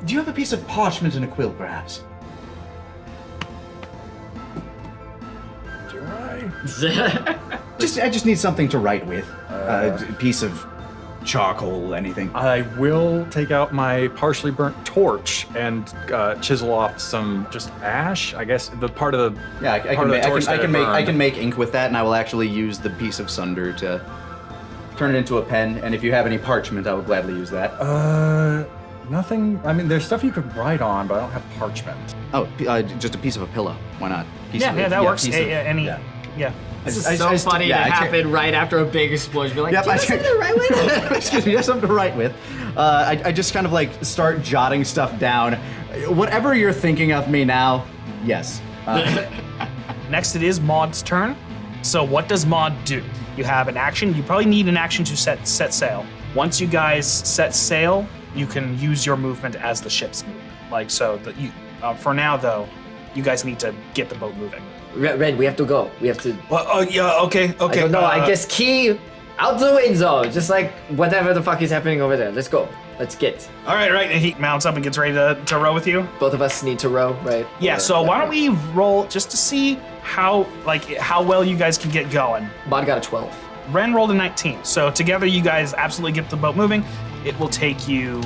Do you have a piece of parchment and a quill, perhaps? Do I? I just need something to write with. A piece of charcoal, anything. I will take out my partially burnt torch and chisel off some just ash. I guess the part of the Yeah, I part of the torch that it I can burned. make ink with that, and I will actually use the piece of sunder to turn it into a pen. And if you have any parchment, I will gladly use that. Nothing. I mean, there's stuff you could write on, but I don't have parchment. Oh, just a piece of a pillow. Why not? Yeah, that works. piece of- Any, yeah. yeah. This is I so just- funny yeah, to I can't- happen right after a big explosion. Be like, Yep, "Do you have something to write with?" Excuse me, I have something to write with. I just kind of like start jotting stuff down. Whatever you're thinking of me now, yes. Next, it is Maud's turn. So what does Maud do? You have an action. You probably need an action to set sail. Once you guys set sail, you can use your movement as the ship's movement. Like so. For now, though, you guys need to get the boat moving. Red, we have to go. We have to. Well, oh yeah, okay. I don't know. I guess key out the window. Just like whatever the fuck is happening over there. Let's go. Let's get. All right. And he mounts up and gets ready to row with you. Both of us need to row, right? Yeah. So why don't we roll just to see how well you guys can get going. Maud got a 12. Ren rolled a 19. So together, you guys absolutely get the boat moving. It will take you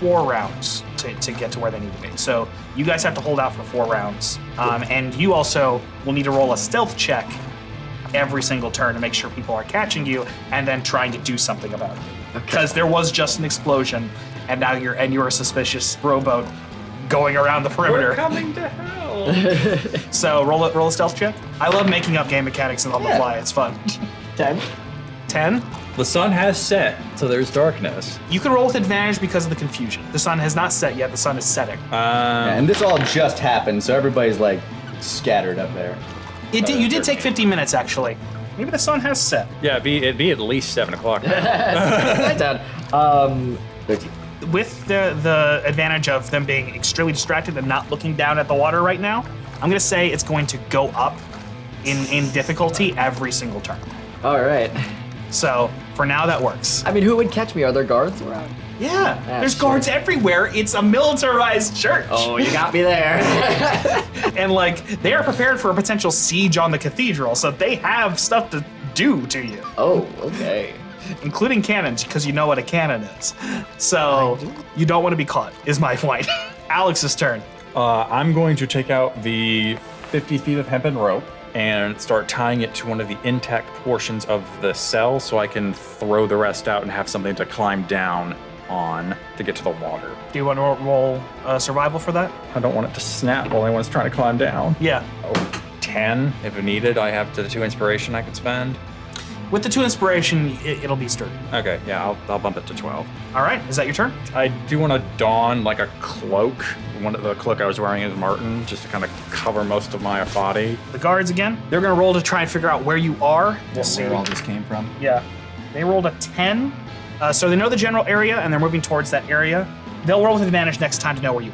4 rounds to get to where they need to be. So you guys have to hold out for 4 rounds. And you also will need to roll a stealth check every single turn to make sure people are catching you and then trying to do something about it. Because there was just an explosion and now you're a suspicious rowboat going around the perimeter. We're coming to hell. So roll a stealth check. I love making up game mechanics on the fly. It's fun. 10. 10. The sun has set, so there's darkness. You can roll with advantage because of the confusion. The sun has not set yet. The sun is setting. And this all just happened, so everybody's like scattered up there. You did take 15 minutes actually. Maybe the sun has set. Yeah, it'd be at least 7 o'clock. Write down. 13. With the advantage of them being extremely distracted and not looking down at the water right now, I'm gonna say it's going to go up in difficulty every single turn. All right. So for now that works. I mean, who would catch me? Are there guards around? Yeah, there's sure. guards everywhere. It's a militarized church. Oh, you got me there. And like they are prepared for a potential siege on the cathedral, so they have stuff to do to you. Oh, okay. Including cannons, because you know what a cannon is. So you don't want to be caught, is my point. Alex's turn. I'm going to take out the 50 feet of hempen rope and start tying it to one of the intact portions of the cell so I can throw the rest out and have something to climb down on to get to the water. Do you want to roll survival for that? I don't want it to snap while anyone's trying to climb down. Yeah. Oh, 10 if needed. I have the 2 inspiration I could spend. With the 2 inspiration, it'll be sturdy. Okay, yeah, I'll bump it to 12. All right, is that your turn? I do want to don like a cloak. One of the cloak I was wearing is Martin, just to kind of cover most of my body. The guards again. They're gonna roll to try and figure out where you are. We'll see. Where all this came from. Yeah. They rolled a 10. So they know the general area and they're moving towards that area. They'll roll with advantage next time to know where you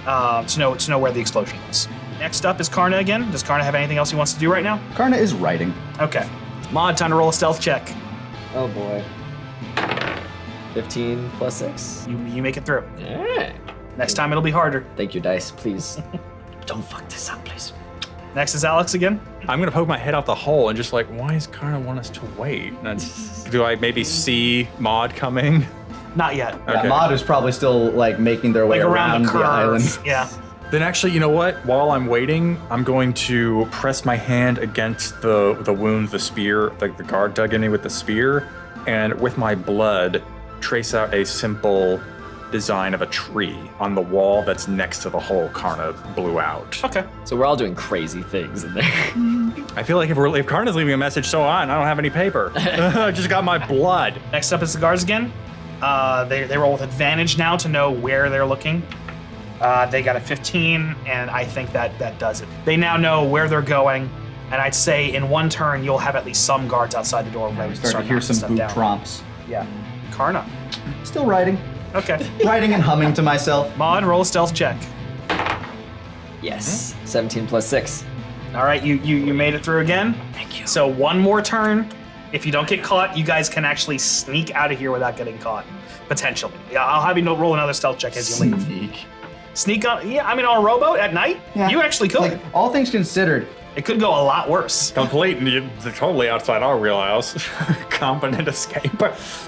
are. To know where the explosion was. Next up is Karna again. Does Karna have anything else he wants to do right now? Karna is writing. Okay. Maud, time to roll a stealth check. Oh boy. 15 plus 6. You make it through. Yeah. Next time it'll be harder. Thank you, dice. Please. Don't fuck this up, please. Next is Alex again. I'm gonna poke my head out the hole and just like, why does Karna want us to wait? Do I maybe see Maud coming? Not yet. Yeah, Okay. Maud is probably still like making their way Like around the curve. island. Yeah. Then actually, you know what? While I'm waiting, I'm going to press my hand against the wound, the spear, like the guard dug in me with the spear, and with my blood, trace out a simple design of a tree on the wall that's next to the hole Karna blew out. Okay. So we're all doing crazy things in there. I feel like if Karna's leaving a message, so on. I don't have any paper. I just got my blood. Next up is the guards again. They roll with advantage now to know where they're looking. They got a 15, and I think that does it. They now know where they're going, and I'd say in one turn you'll have at least some guards outside the door ready to Start to hear knocking some stuff boot down. tromps. Yeah. Karna. Still writing. Okay. Writing and humming to myself. Maud, roll a stealth check. Yes. 17 plus 6. All right, you made it through again. Thank you. So one more turn. If you don't get caught, you guys can actually sneak out of here without getting caught, potentially. Yeah, I'll have you roll another stealth check as you leave. Sneak on? Yeah, I mean on a rowboat at night, Yeah. you actually could. Like, all things considered, It could go a lot worse. Complete, they're totally outside our wheelhouse. Competent escape.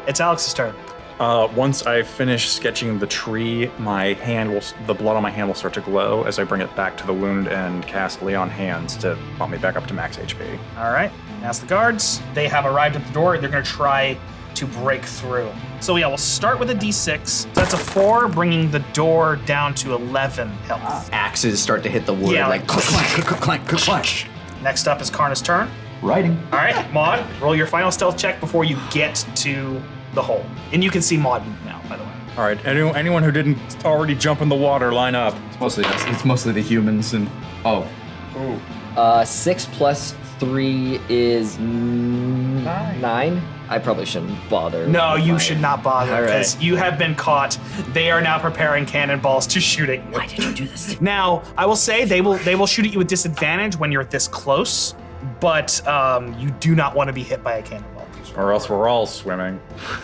It's Alex's turn. Once I finish sketching the tree, the blood on my hand will start to glow as I bring it back to the wound and cast Lay on Hands to bump me back up to max HP. All right, ask the guards. They have arrived at the door. They're going to try to break through. So yeah, we'll start with a D6. So that's a 4, bringing the door down to 11 health. axes start to hit the wood. Yeah, like clank, clank, clank, clank. Next up is Karna's turn. Writing. All right, Maud, roll your final stealth check before you get to the hole. And you can see Maud move now, by the way. All right, anyone who didn't already jump in the water, line up. It's mostly us. It's mostly the humans and Ooh. 6 plus 3 is 9. I probably shouldn't bother. No, with you my- should not bother All right. because you have been caught. They are now preparing cannonballs to shoot at you. Why did you do this? Now, I will say they will shoot at you with disadvantage when you're this close, but you do not want to be hit by a cannonball. Or else we're all swimming.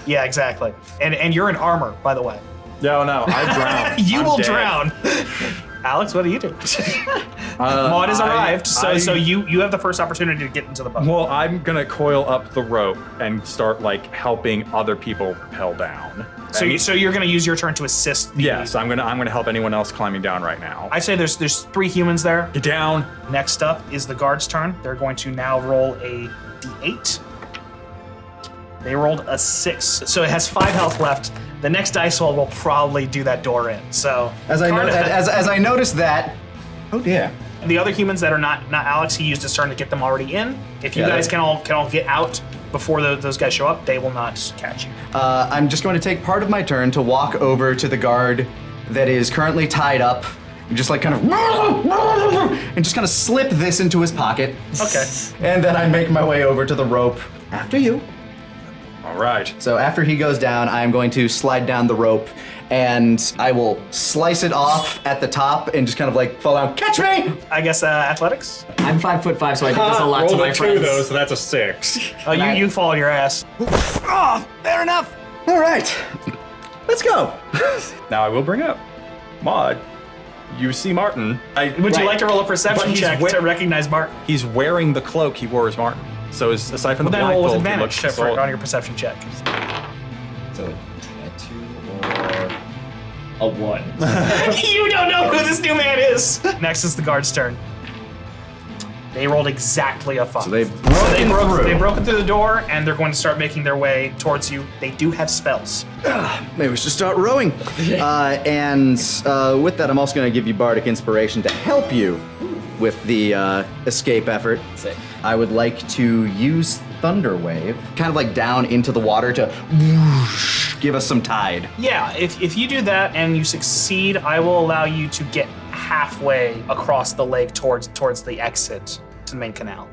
Yeah, exactly. And you're in armor, by the way. No, I drown. You I'm will dead. drown. Alex, what do you do? Maud has arrived, so you have the first opportunity to get into the boat. Well, I'm gonna coil up the rope and start helping other people rappel down. So you're going to use your turn to assist. Yes, I'm gonna help anyone else climbing down right now. I say there's 3 humans there. Get down. Next up is the guard's turn. They're going to now roll a d8. They rolled a 6, so it has 5 health left. The next dice roll will probably do that door in. So as I noticed that. Oh dear. the other humans that are not Alex, he used his turn to get them already in. If you Yeah, guys can all get out before those guys show up, they will not catch you. I'm just going to take part of my turn to walk over to the guard that is currently tied up, and just kind of slip this into his pocket. Okay. And then I make my way over to the rope after you. All right. So after he goes down, I'm going to slide down the rope and I will slice it off at the top and just fall down. Catch me! I guess athletics. I'm 5'5", so I think that's a lot to my friends. so that's a 6. Oh, you fall on your ass. Oh, fair enough. All right, let's go. Now I will bring up Maud. You see Martin. Would you like to roll a perception check to recognize Martin? He's wearing the cloak he wore as Martin. So aside from the Then black roll with cloak, he advantage looks on your perception check. So a 2 or a 1. You don't know who this new man is. Next is the guard's turn. They rolled exactly a 5. So they broke They broke through the door, and they're going to start making their way towards you. They do have spells. Maybe we should start rowing. And with that, I'm also going to give you Bardic Inspiration to help you with the escape effort. Sick. I would like to use Thunder Wave, kind of down into the water to whoosh, give us some tide. Yeah, if you do that and you succeed, I will allow you to get halfway across the lake towards the exit to the main canal.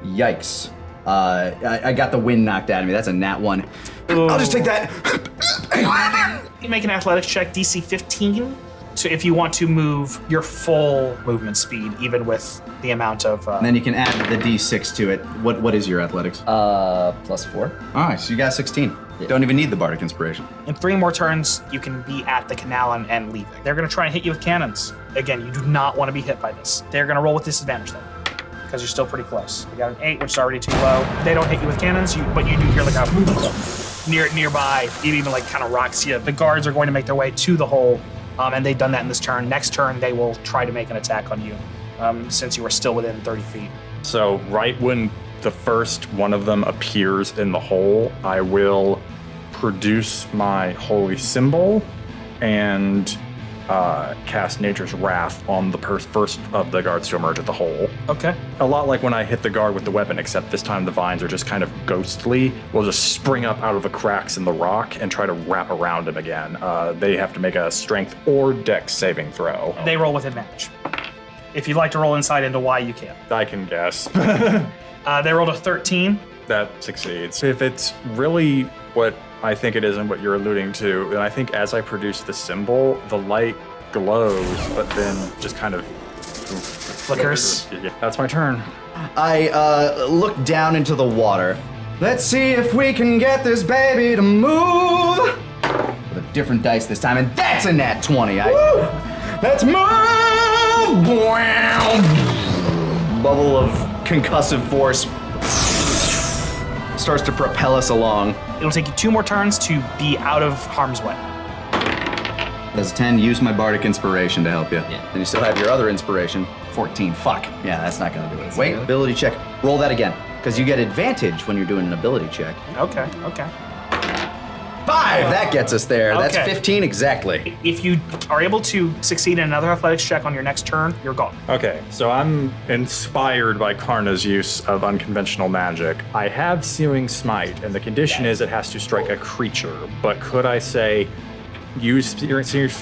Yikes. I got the wind knocked out of me. That's a nat 1. I'll just take that. You make an athletics check, DC 15. So if you want to move your full movement speed, even with the amount of... And then you can add the D6 to it. What is your athletics? Plus 4. All right, so you got 16. Don't even need the Bardic Inspiration. In 3 more turns, you can be at the canal and leave it. They're going to try and hit you with cannons. Again, you do not want to be hit by this. They're going to roll with disadvantage, though, because you're still pretty close. You got an 8, which is already too low. They don't hit you with cannons, but you do hear a nearby. It even kind of rocks you. The guards are going to make their way to the hole, and they've done that in this turn. Next turn, they will try to make an attack on you, since you are still within 30 feet. So right when the first one of them appears in the hole, I will produce my holy symbol and cast Nature's Wrath on the first of the guards to emerge at the hole. Okay. A lot like when I hit the guard with the weapon, except this time the vines are just kind of ghostly. We'll just spring up out of the cracks in the rock and try to wrap around him again. They have to make a strength or dex saving throw. They roll with advantage. If you'd like to roll insight into why, you can. I can guess. They rolled a 13. That succeeds. If it's really what I think it is and what you're alluding to, then I think as I produce the symbol, the light glows, but then just kind of Flickers. Yeah, that's my turn. I look down into the water. Let's see if we can get this baby to move. With a different dice this time, and that's a nat 20. Let's move! Bubble of concussive force starts to propel us along. It'll take you 2 more turns to be out of harm's way. That's 10. Use my bardic inspiration to help you. Yeah. Then you still have your other inspiration. 14. Fuck. Yeah, that's not gonna do it. Wait, ability check. Roll that again, because you get advantage when you're doing an ability check. Okay. 5! That gets us there. That's Okay. 15 exactly. If you are able to succeed in another athletics check on your next turn, you're gone. Okay, so I'm inspired by Karna's use of unconventional magic. I have Searing Smite, and the condition is it has to strike a creature. But could I say, use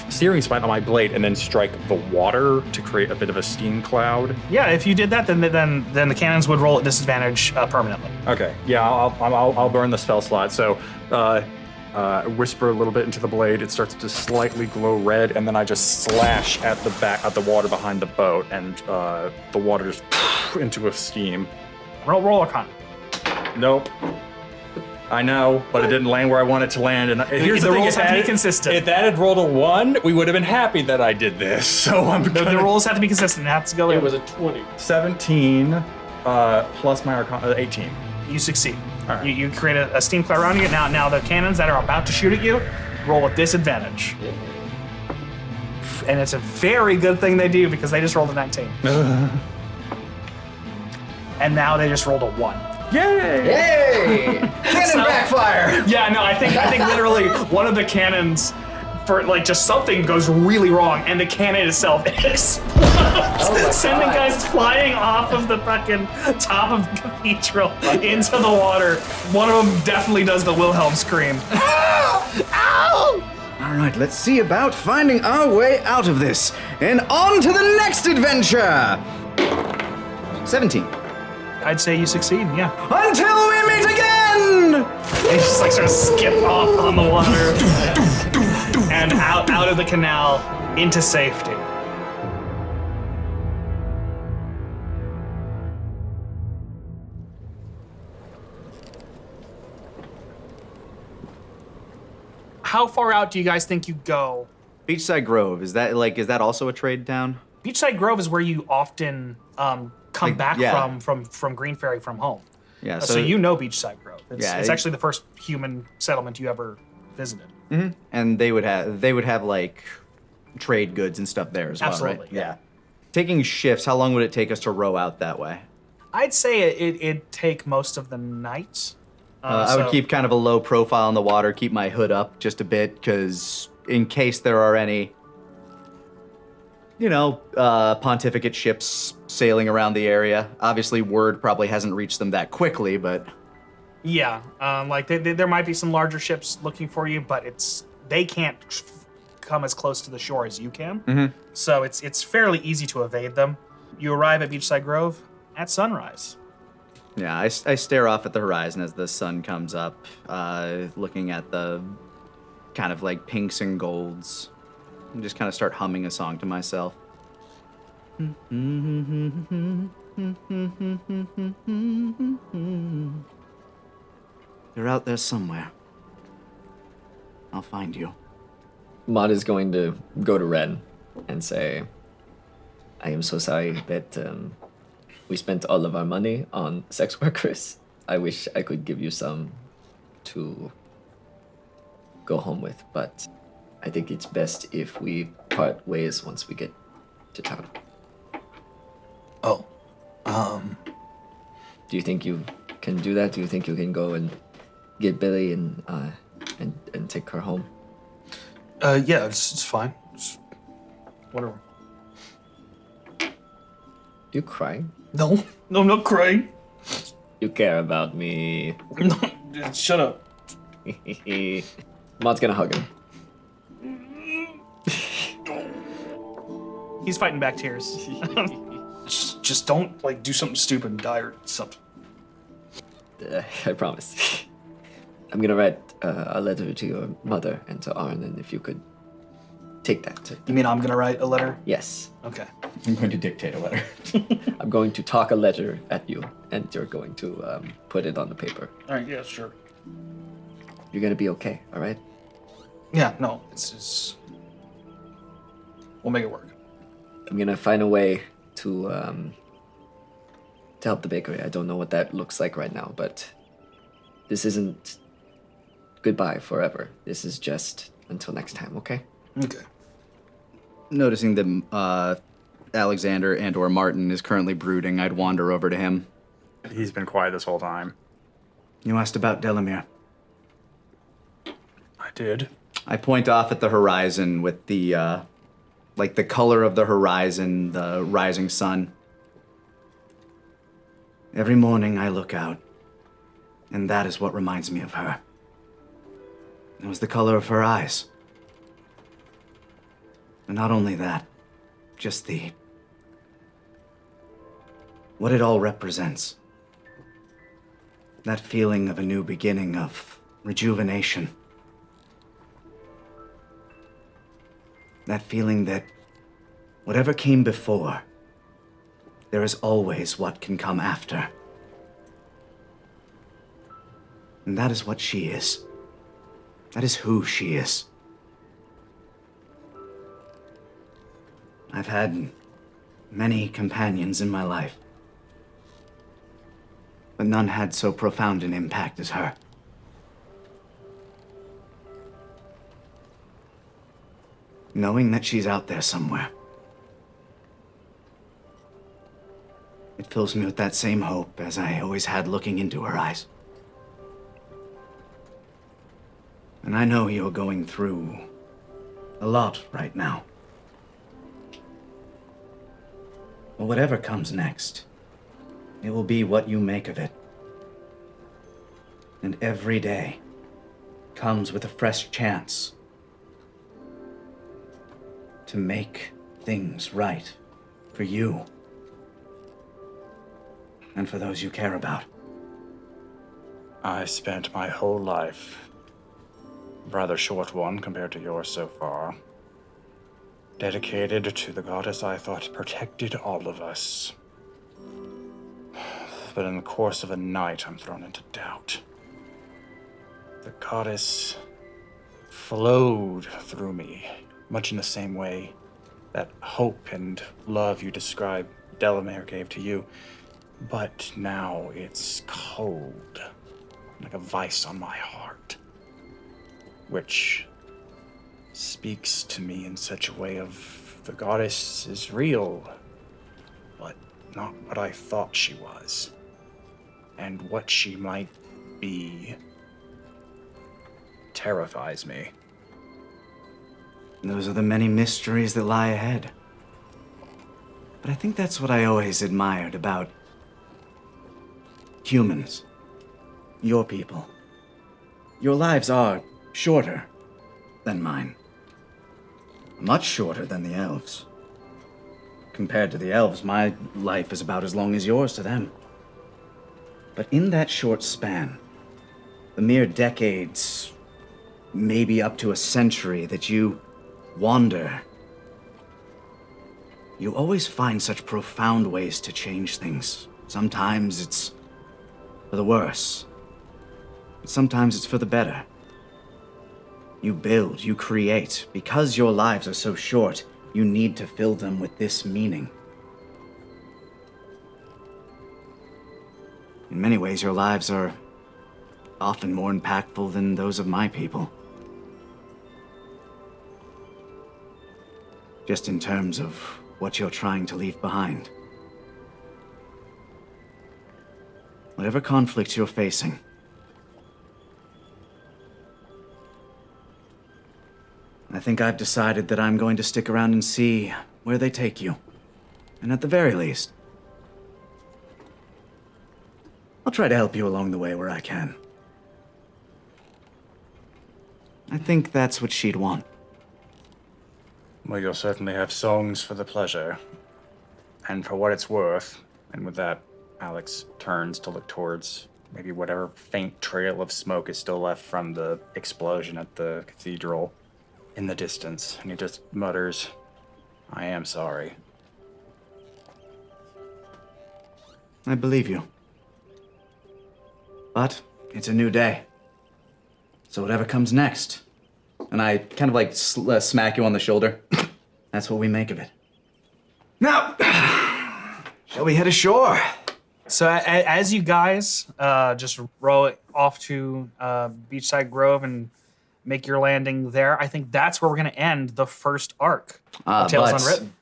Searing Smite on my blade and then strike the water to create a bit of a steam cloud? Yeah, if you did that, then the cannons would roll at disadvantage permanently. Okay, yeah, I'll burn the spell slot. So, whisper a little bit into the blade. It starts to slightly glow red, and then I just slash at the water behind the boat, and the water just into a steam. Roll Arcana. Nope. I know, but it didn't land where I want it to land. And here's The the thing: rolls if have to be that- consistent. If that had rolled a 1, we would have been happy that I did this. So I'm The rolls have to be consistent. It has to go in. It was a 20. 17 plus my Arcana 18. You succeed. All right. You create a steam cloud around you. Now the cannons that are about to shoot at you roll with disadvantage. And it's a very good thing they do because they just rolled a 19. And now they just rolled a 1. Yay! Hey! Cannon backfire! Yeah, no, I think literally one of the cannons, for like just something goes really wrong, and the cannon itself explodes, sending guys flying off of the fucking top of the cathedral into the water. One of them definitely does the Wilhelm scream. All right, let's see about finding our way out of this. And on to the next adventure! 17. I'd say you succeed, yeah. Until we meet again! They just like sort of skip off on the water and out of the canal into safety. How far out do you guys think you go? Beachside Grove, is that also a trade town? Beachside Grove is where you often come Like, back yeah. from Green Ferry from home. Yeah, So you know Beachside Grove. It's Yeah, actually the first human settlement you ever visited. and they would have like trade goods and stuff there as well, Absolutely, right? yeah. Taking shifts, how long would it take us to row out that way? I'd say it'd take most of the night. I would So- keep kind of a low profile in the water, keep my hood up just a bit, because in case there are any, pontificate ships sailing around the area. Obviously, word probably hasn't reached them that quickly, but Yeah, there might be some larger ships looking for you, but they can't come as close to the shore as you can. So it's fairly easy to evade them. You arrive at Beachside Grove at sunrise. yeah, I stare off at the horizon as the sun comes up, looking at the kind of like pinks and golds, and just kind of start humming a song to myself. You're out there somewhere. I'll find you. Maud is going to go to Ren and say, I am so sorry that we spent all of our money on sex workers. I wish I could give you some to go home with, but I think it's best if we part ways once we get to town. Oh, Do you think you can do that? Do you think you can go and get Billy and take her home? yeah, it's fine. whatever. You crying? No, I'm not crying. You care about me. No, shut up. Maud's gonna hug him. He's fighting back tears. just don't like do something stupid and die or something. I promise. I'm gonna write a letter to your mother and to Arn, and if you could take that. You mean I'm gonna write a letter? Yes. Okay. I'm going to dictate a letter. I'm going to talk a letter at you, and you're going to put it on the paper. All right. Yeah. Sure. You're gonna be okay, all right? Yeah. No. It's we'll make it work. I'm gonna find a way to help the bakery. I don't know what that looks like right now, but this isn't goodbye forever. This is just until next time, okay? Okay. Noticing that Alexander and or Martin is currently brooding, I'd wander over to him. He's been quiet this whole time. You asked about Delamere. I did. I point off at the horizon with the, like the color of the horizon, the rising sun. Every morning I look out, and that is what reminds me of her. It was the color of her eyes. And not only that, just what it all represents. That feeling of a new beginning, of rejuvenation. That feeling that whatever came before, there is always what can come after. And that is what she is. That is who she is. I've had many companions in my life, but none had so profound an impact as her. Knowing that she's out there somewhere, it fills me with that same hope as I always had looking into her eyes. And I know you're going through a lot right now. But whatever comes next, it will be what you make of it. And every day comes with a fresh chance to make things right for you and for those you care about. I spent my whole life, rather short one compared to yours so far, dedicated to the goddess I thought protected all of us. But in the course of a night, I'm thrown into doubt. The goddess flowed through me, much in the same way that hope and love you described Delamere gave to you. But now it's cold, like a vice on my heart, which speaks to me in such a way of the goddess is real, but not what I thought she was, and what she might be terrifies me. Those are the many mysteries that lie ahead. But I think that's what I always admired about humans. Your people. Your lives are shorter than mine. Much shorter than the elves. Compared to the elves, my life is about as long as yours to them. But in that short span, the mere decades, maybe up to a century that you wander, you always find such profound ways to change things. Sometimes it's for the worse, but sometimes it's for the better. You build, you create. Because your lives are so short, you need to fill them with this meaning. In many ways, your lives are often more impactful than those of my people. Just in terms of what you're trying to leave behind. Whatever conflicts you're facing, I think I've decided that I'm going to stick around and see where they take you. And at the very least, I'll try to help you along the way where I can. I think that's what she'd want. Well, you'll certainly have songs for the pleasure. And for what it's worth, and with that, Alex turns to look towards maybe whatever faint trail of smoke is still left from the explosion at the cathedral in the distance. And he just mutters, I am sorry. I believe you. But it's a new day. So whatever comes next. And I kind of like smack you on the shoulder. That's what we make of it. Now, shall we head ashore? So as you guys just row off to Beachside Grove and make your landing there, I think that's where we're going to end the first arc of Tales Unwritten.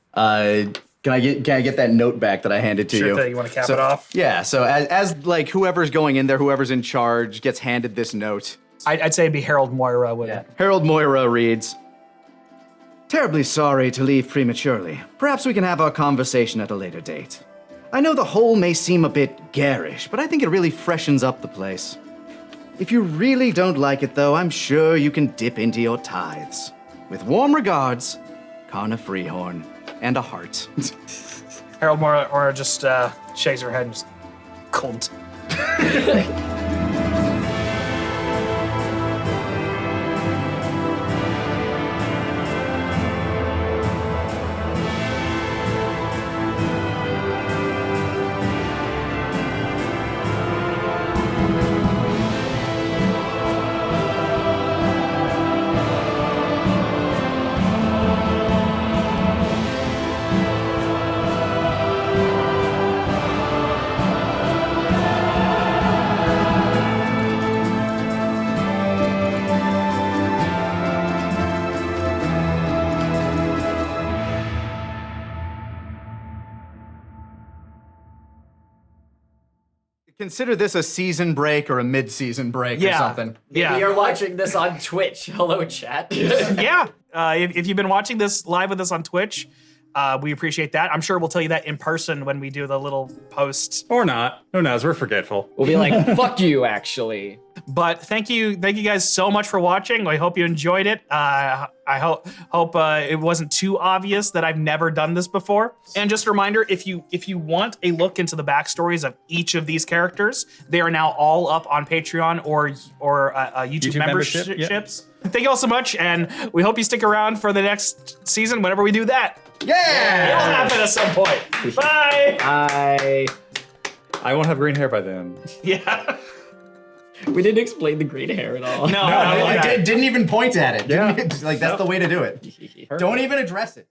Can I get that note back that I handed to you? Sure thing. You want to cap it off? Yeah. So as like whoever's going in there, whoever's in charge, gets handed this note. I'd say it'd be Harold Moira with it. Harold Moira reads, "Terribly sorry to leave prematurely. Perhaps we can have our conversation at a later date. I know the whole may seem a bit garish, but I think it really freshens up the place. If you really don't like it, though, I'm sure you can dip into your tithes. With warm regards, Karna Freehorn." And a heart. Harold Moira just shakes her head and just, cunt. Consider this a season break or a mid-season break or something. Yeah. You're watching this on Twitch. Hello, chat. Yeah. If you've been watching this live with us on Twitch, we appreciate that. I'm sure we'll tell you that in person when we do the little post. Or not. Who knows? We're forgetful. We'll be like, fuck you, actually. But thank you guys so much for watching. I hope you enjoyed it. I hope it wasn't too obvious that I've never done this before. And just a reminder, if you want a look into the backstories of each of these characters, they are now all up on Patreon or YouTube memberships. Thank you all so much, and we hope you stick around for the next season whenever we do that. Yeah! It'll happen at some point. Bye! Bye. I won't have green hair by then. Yeah. We didn't explain the green hair at all. No, I didn't even point at it. Yeah. Like, that's the way to do it. Don't even address it.